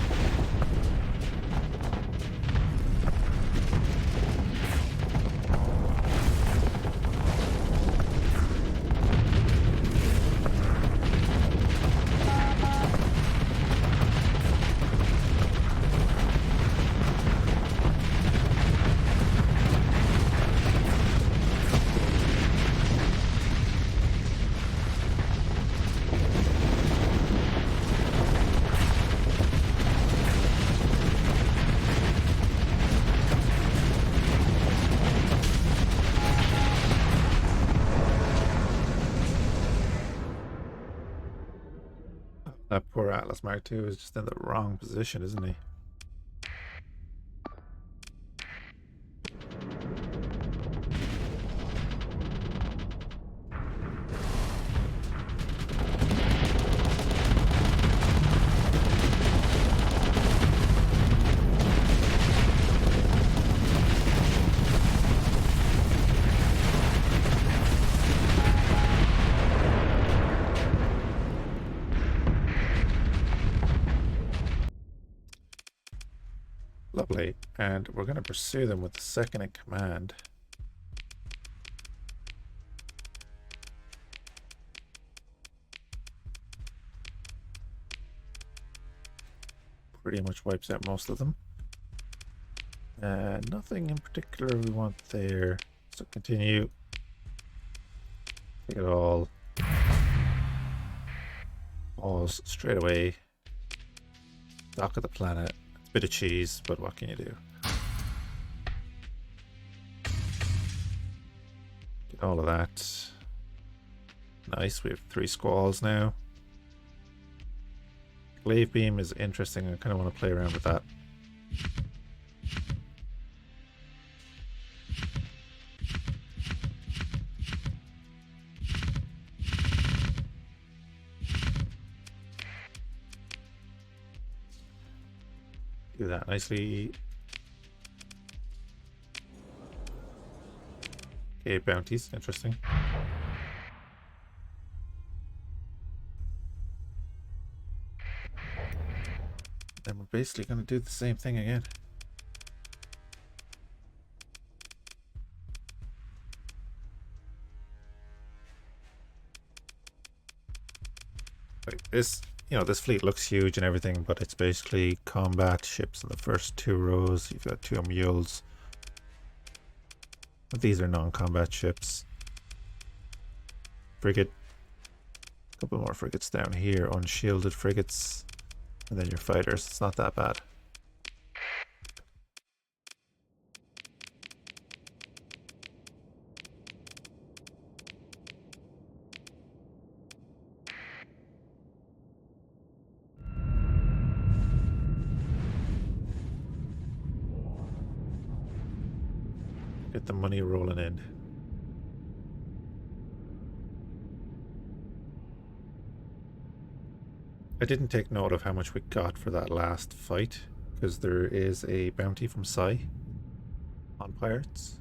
That poor Atlas Mark II is just in the wrong position, isn't he? Lovely. And we're going to pursue them with the second in command. Pretty much wipes out most of them. Nothing in particular we want there. So continue. Take it all. Pause straight away. Dock of the planet. Bit of cheese, but what can you do? Get all of that. Nice, we have 3 squalls now. Glaive beam is interesting. I kind of want to play around with that. Do that nicely. Okay, bounties, interesting. Then we're basically going to do the same thing again. Like this. You know, this fleet looks huge and everything, but it's basically combat ships in the first 2 rows. You've got 2 mules. But these are non-combat ships. Frigate. A couple more frigates down here, unshielded frigates. And then your fighters. It's not that bad. Get the money rolling in. I didn't take note of how much we got for that last fight, because there is a bounty from Sai on pirates.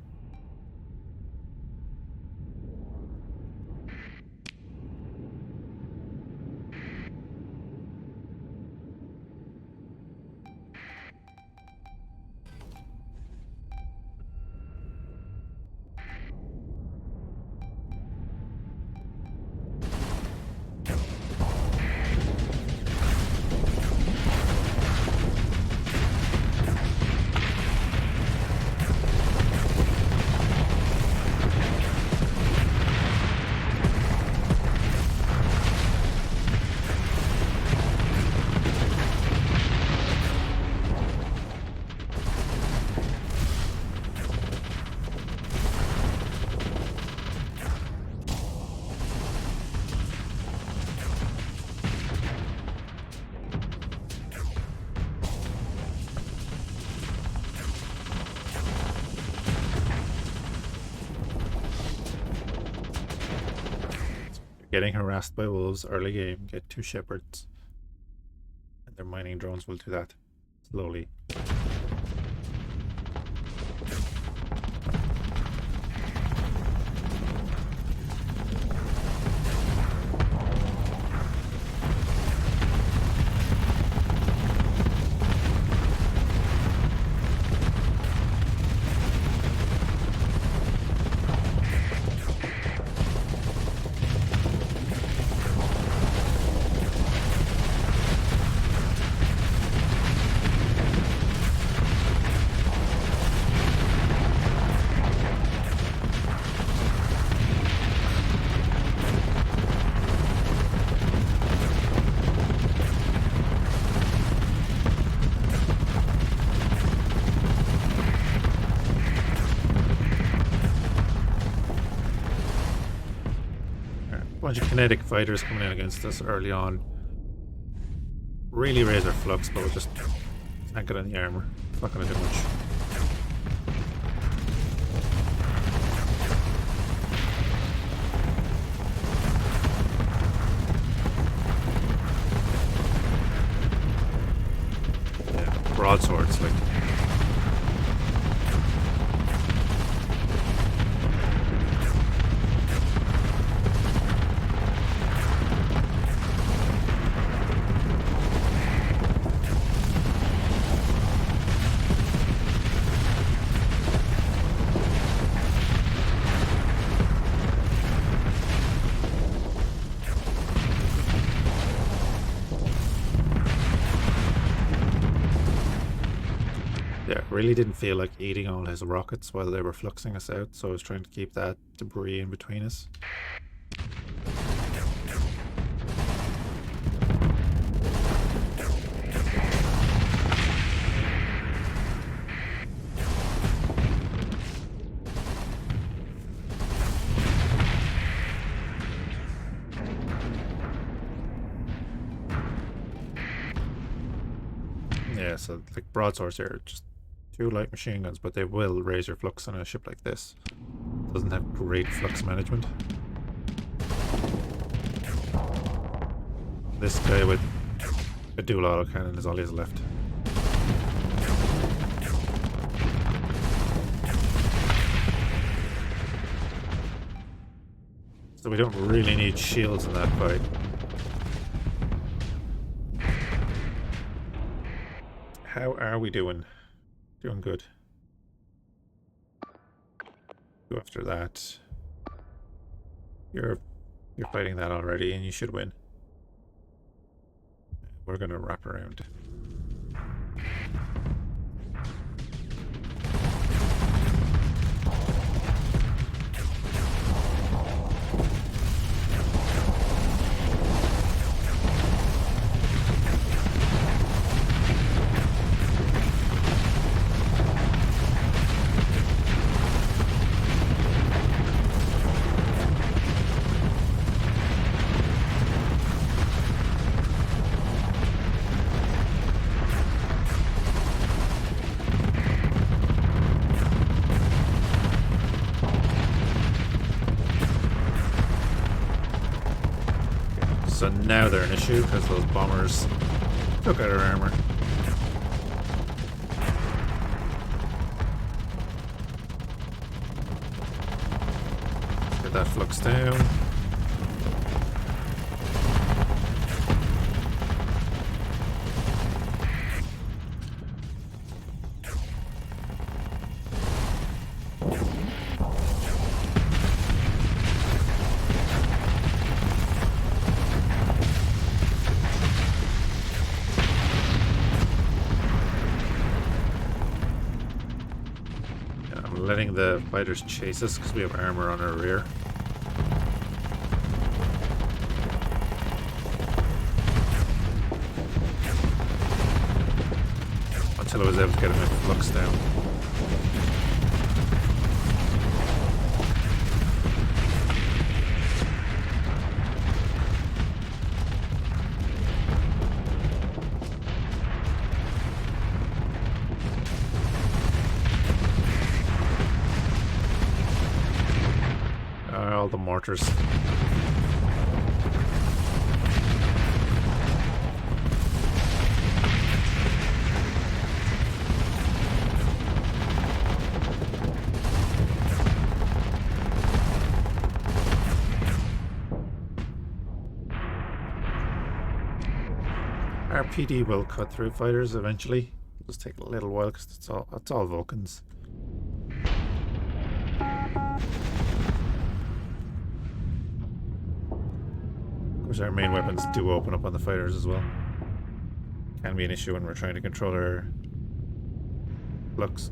Getting harassed by wolves early game, get 2 shepherds. And their mining drones will do that slowly. Bunch of kinetic fighters coming in against us early on. Really raise our flux, but we'll just tank it on the armor. It's not going to do much. Yeah, broadswords, like. Yeah, really didn't feel like eating all his rockets while they were fluxing us out, so I was trying to keep that debris in between us. Yeah, so like broadswords here, just 2 light machine guns, but they will raise your flux on a ship like this. Doesn't have great flux management. This guy with a dual autocannon is all he has left. So we don't really need shields in that fight. How are we doing? Doing good. Go after that. You're fighting that already, and you should win. We're gonna wrap around. So now they're an issue because those bombers took out our armor. Get that flux down. Letting the fighters chase us because we have armor on our rear. Until I was able to get him in flux down. All the mortars. PD will cut through fighters eventually. It'll just take a little while because it's all Vulcans. Of course, our main weapons do open up on the fighters as well. Can be an issue when we're trying to control our flux.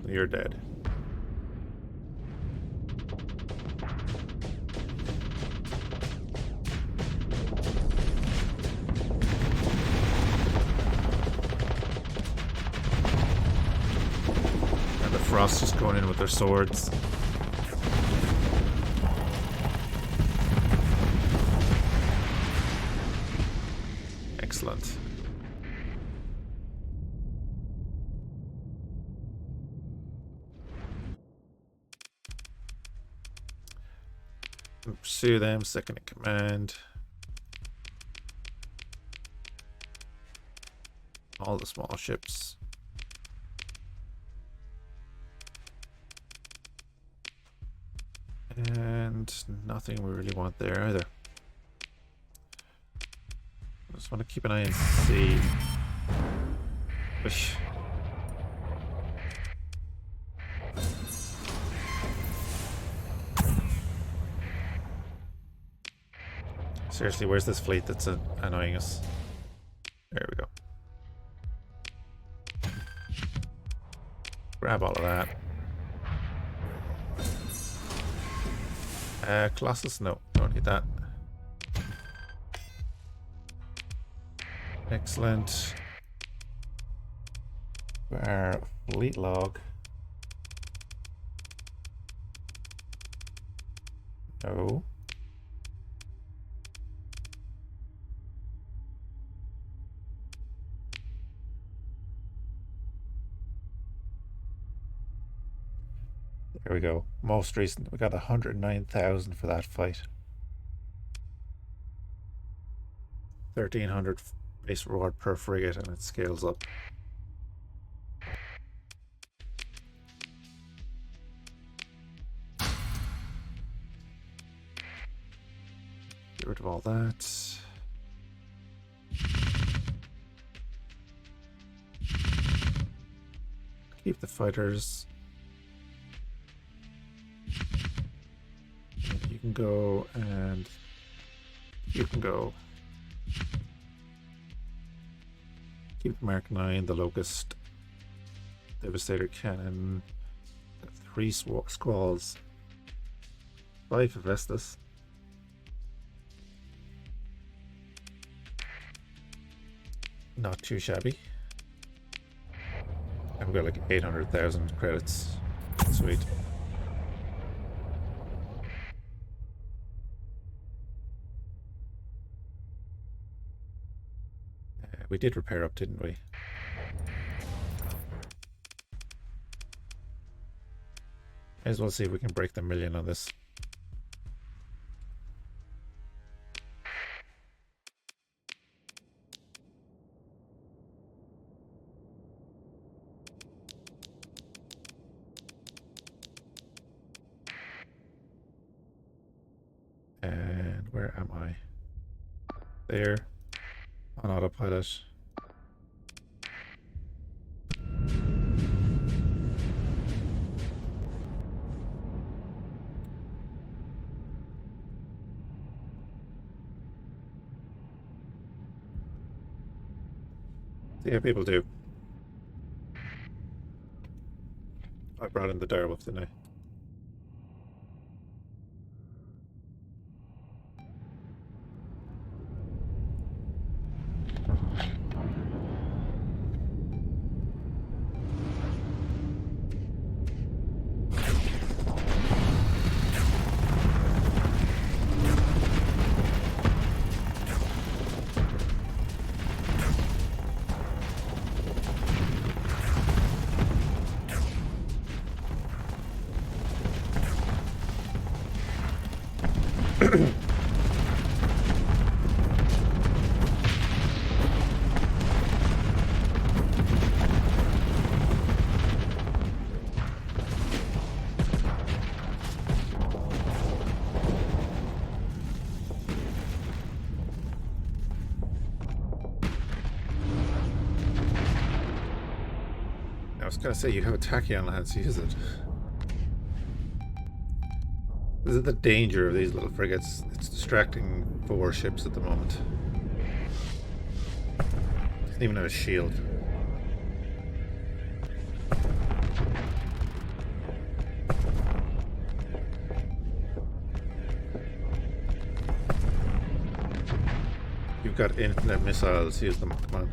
You're dead. And the Frost just going in with their swords. Excellent. Pursue them, second in command. All the small ships. And nothing we really want there either. I just want to keep an eye and see. Whoosh. Seriously, where's this fleet that's annoying us? There we go. Grab all of that. Colossus, no, don't need that. Excellent. Our fleet log. No. There we go. Most recent, we got 109,000 for that fight. 1,300 base reward per frigate, and it scales up. Get rid of all that. Keep the fighters. You can go, and you can go. Keep Mark 9, the Locust, Devastator Cannon, 3 Squalls, 5 Hephaestus. Not too shabby. And we've got like 800,000 credits. Sweet. We did repair up, didn't we? May as well see if we can break the 1,000,000 on this. And where am I? There. On autopilot. Yeah, people do. I brought in the direwolf, didn't I? Gotta say, you have a tachyon lance, use it. This is the danger of these little frigates. It's distracting 4 ships at the moment. Doesn't even have a shield. You've got infinite missiles, use them, come on.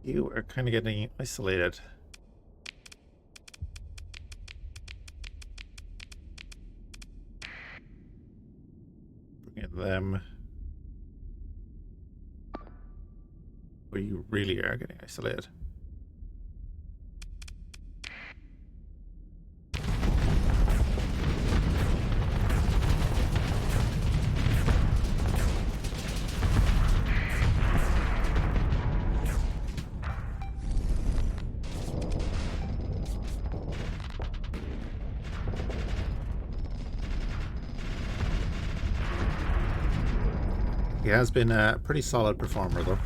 You are kind of getting isolated. Bring in them. Where you really are getting isolated. He has been a pretty solid performer, though.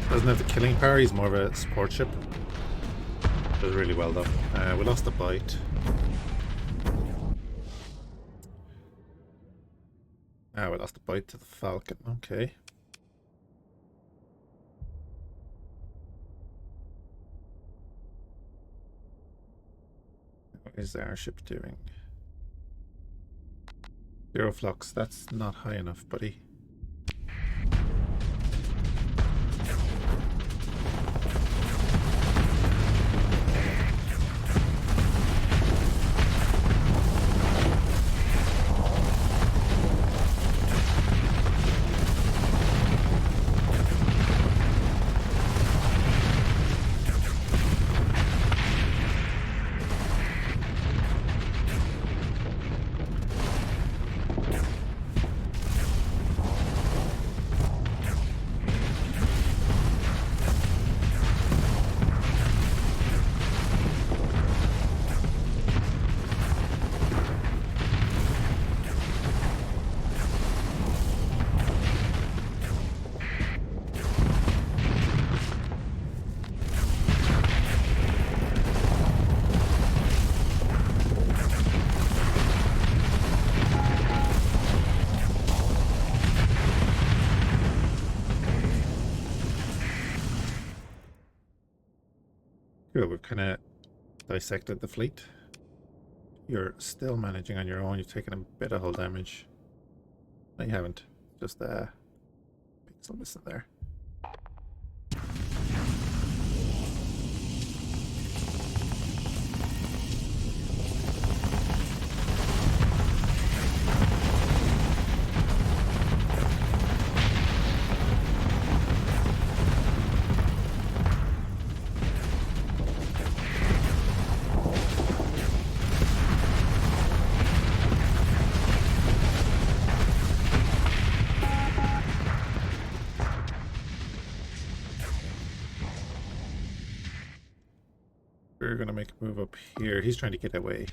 Doesn't have the killing power, he's more of a support ship. Does really well though. We lost the bite. Ah, we lost the bite to the Falcon, okay. What is our ship doing? 0 flux, that's not high enough, buddy. Cool, we've kind of dissected the fleet. You're still managing on your own. You've taken a bit of hull damage. No, you haven't. Just pixel missing there. up here. He's trying to get away.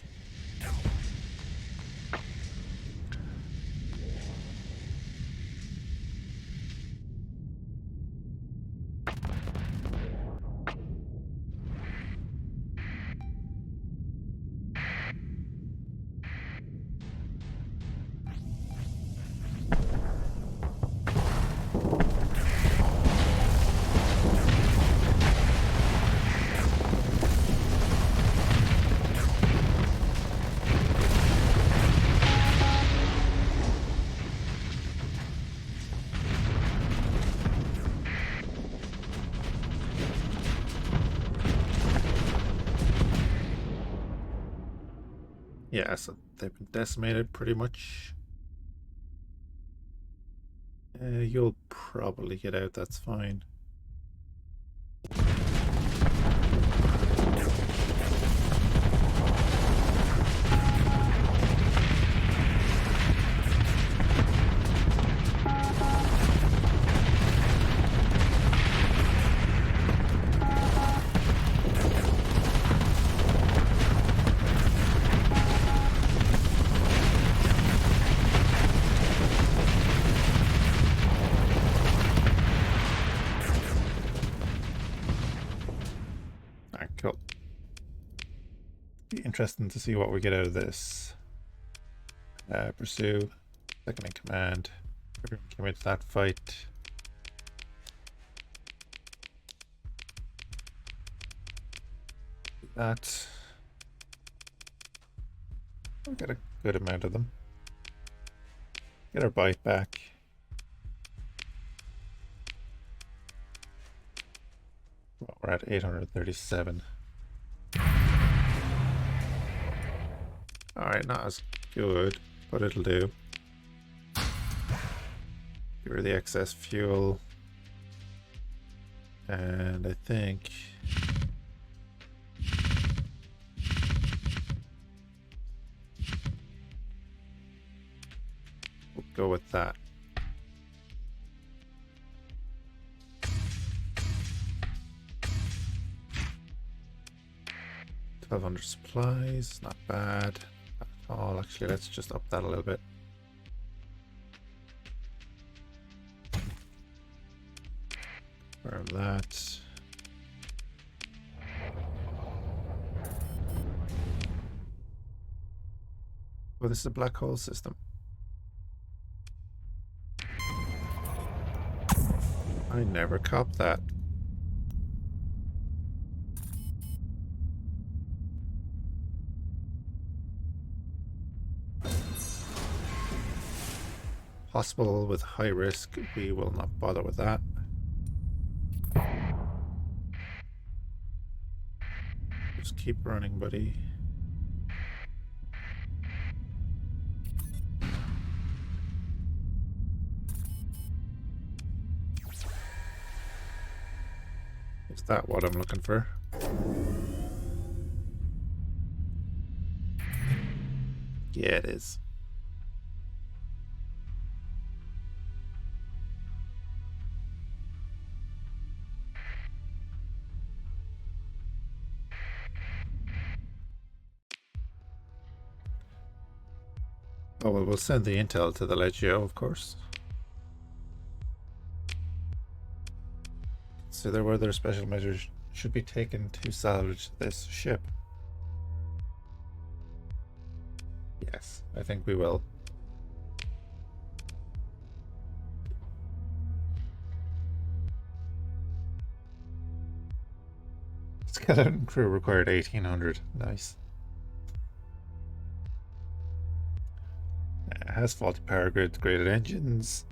Yeah, so they've been decimated pretty much. You'll probably get out, that's fine. Cool. Be interesting to see what we get out of this. Pursue, second in command. Everyone came into that fight. That. We'll get a good amount of them. Get our bite back. Well, we're at 837. Alright, not as good, but it'll do. Get rid of the excess fuel. And I think we'll go with that. 1200 supplies, not bad at all. Actually, let's just up that a little bit. Confirm that. Oh, this is a black hole system. I never copped that. Possible with high risk, we will not bother with that. Just keep running, buddy. Is that what I'm looking for? Yeah, it is. Oh, well, we'll send the intel to the Legio, of course. Consider whether special measures should be taken to salvage this ship. Yes, I think we will. Skeleton crew required 1800. Nice. It has faulty power grid, graded engines.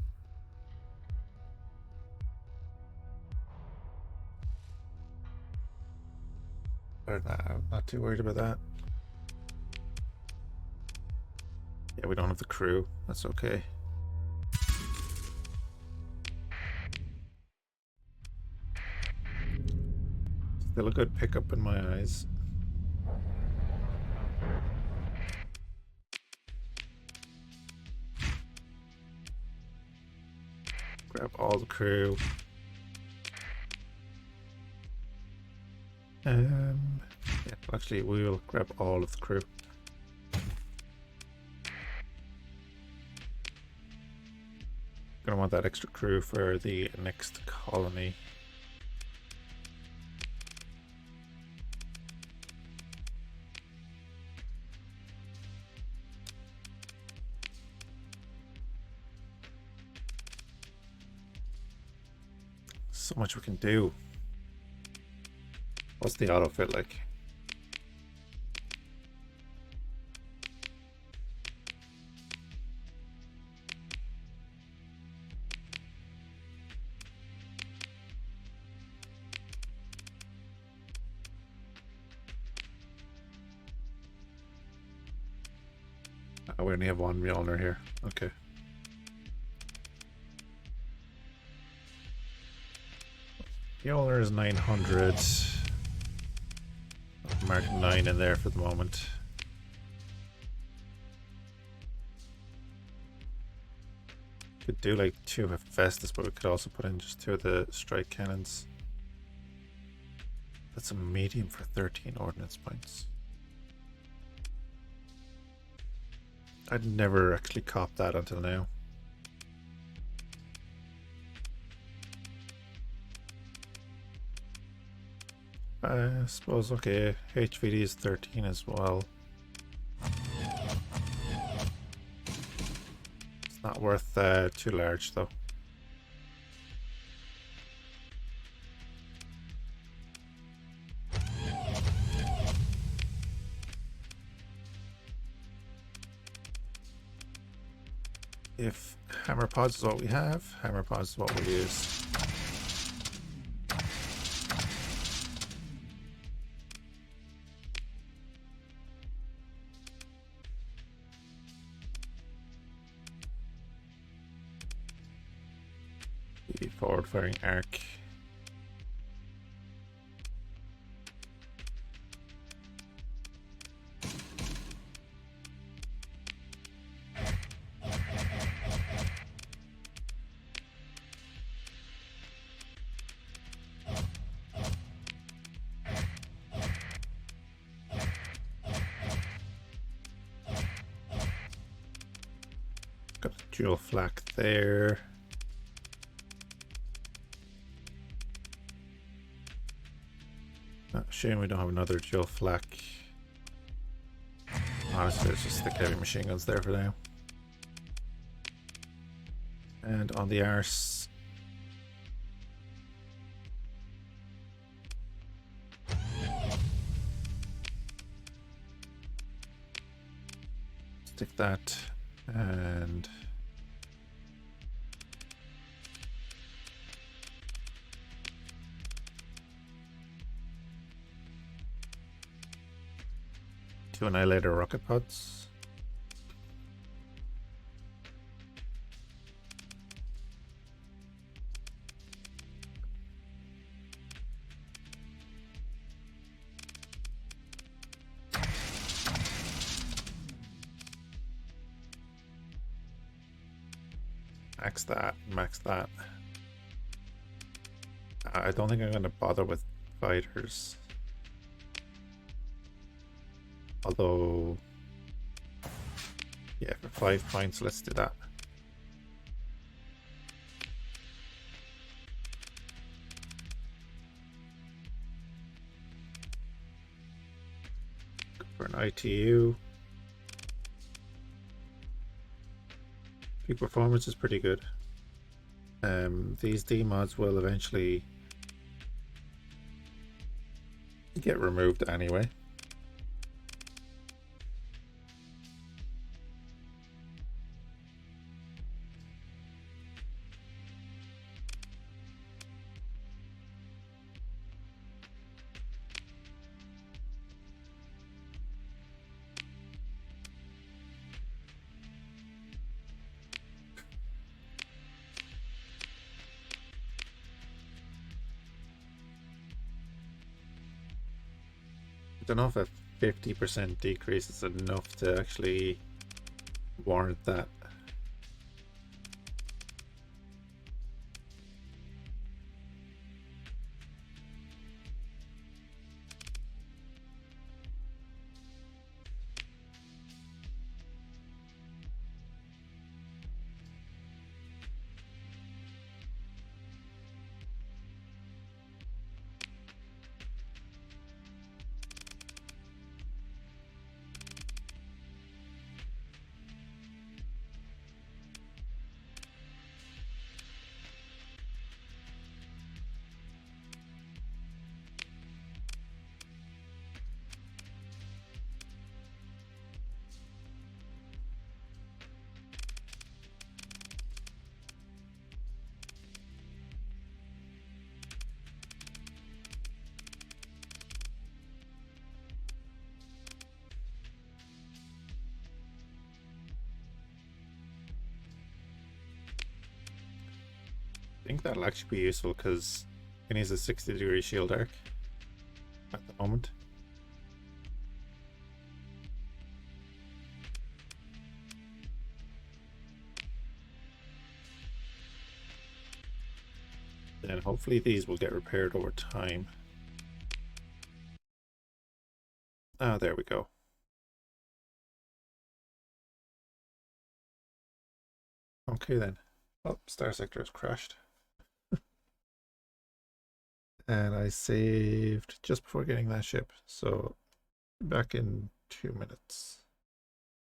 But I'm not too worried about that. Yeah, we don't have the crew. That's okay. Still a good pickup in my eyes. Grab all the crew. Yeah, Yeah, actually, we will grab all of the crew. Gonna want that extra crew for the next colony. So much we can do. What's the autofit like? Oh, we only have one Mjolnir here. Okay. Mjolnir is 900. I'll mark 9 in there for the moment. Could do like 2 Hephaestus, but we could also put in just 2 of the strike cannons. That's a medium for 13 ordnance points. I'd never actually copped that until now. I suppose, okay, HVD is 13 as well. It's not worth too large though. If hammer pods is what we have, hammer pods is what we use. The forward firing arc. Got a dual flak there. Shame we don't have another dual flak. Honestly, let's just stick heavy machine guns there for now. And on the arse, stick that and two annihilator rocket pods. Max that, max that. I don't think I'm going to bother with fighters. Although, yeah, for 5 points, let's do that. Go for an ITU. Peak performance is pretty good. These D mods will eventually get removed anyway. I don't know if a 50% decrease is enough to actually warrant that. think that'll actually be useful because it needs a 60-degree shield arc at the moment. Then hopefully these will get repaired over time. Ah, there we go. Okay then. Oh, Starsector has crashed. And I saved just before getting that ship, so back in 2 minutes.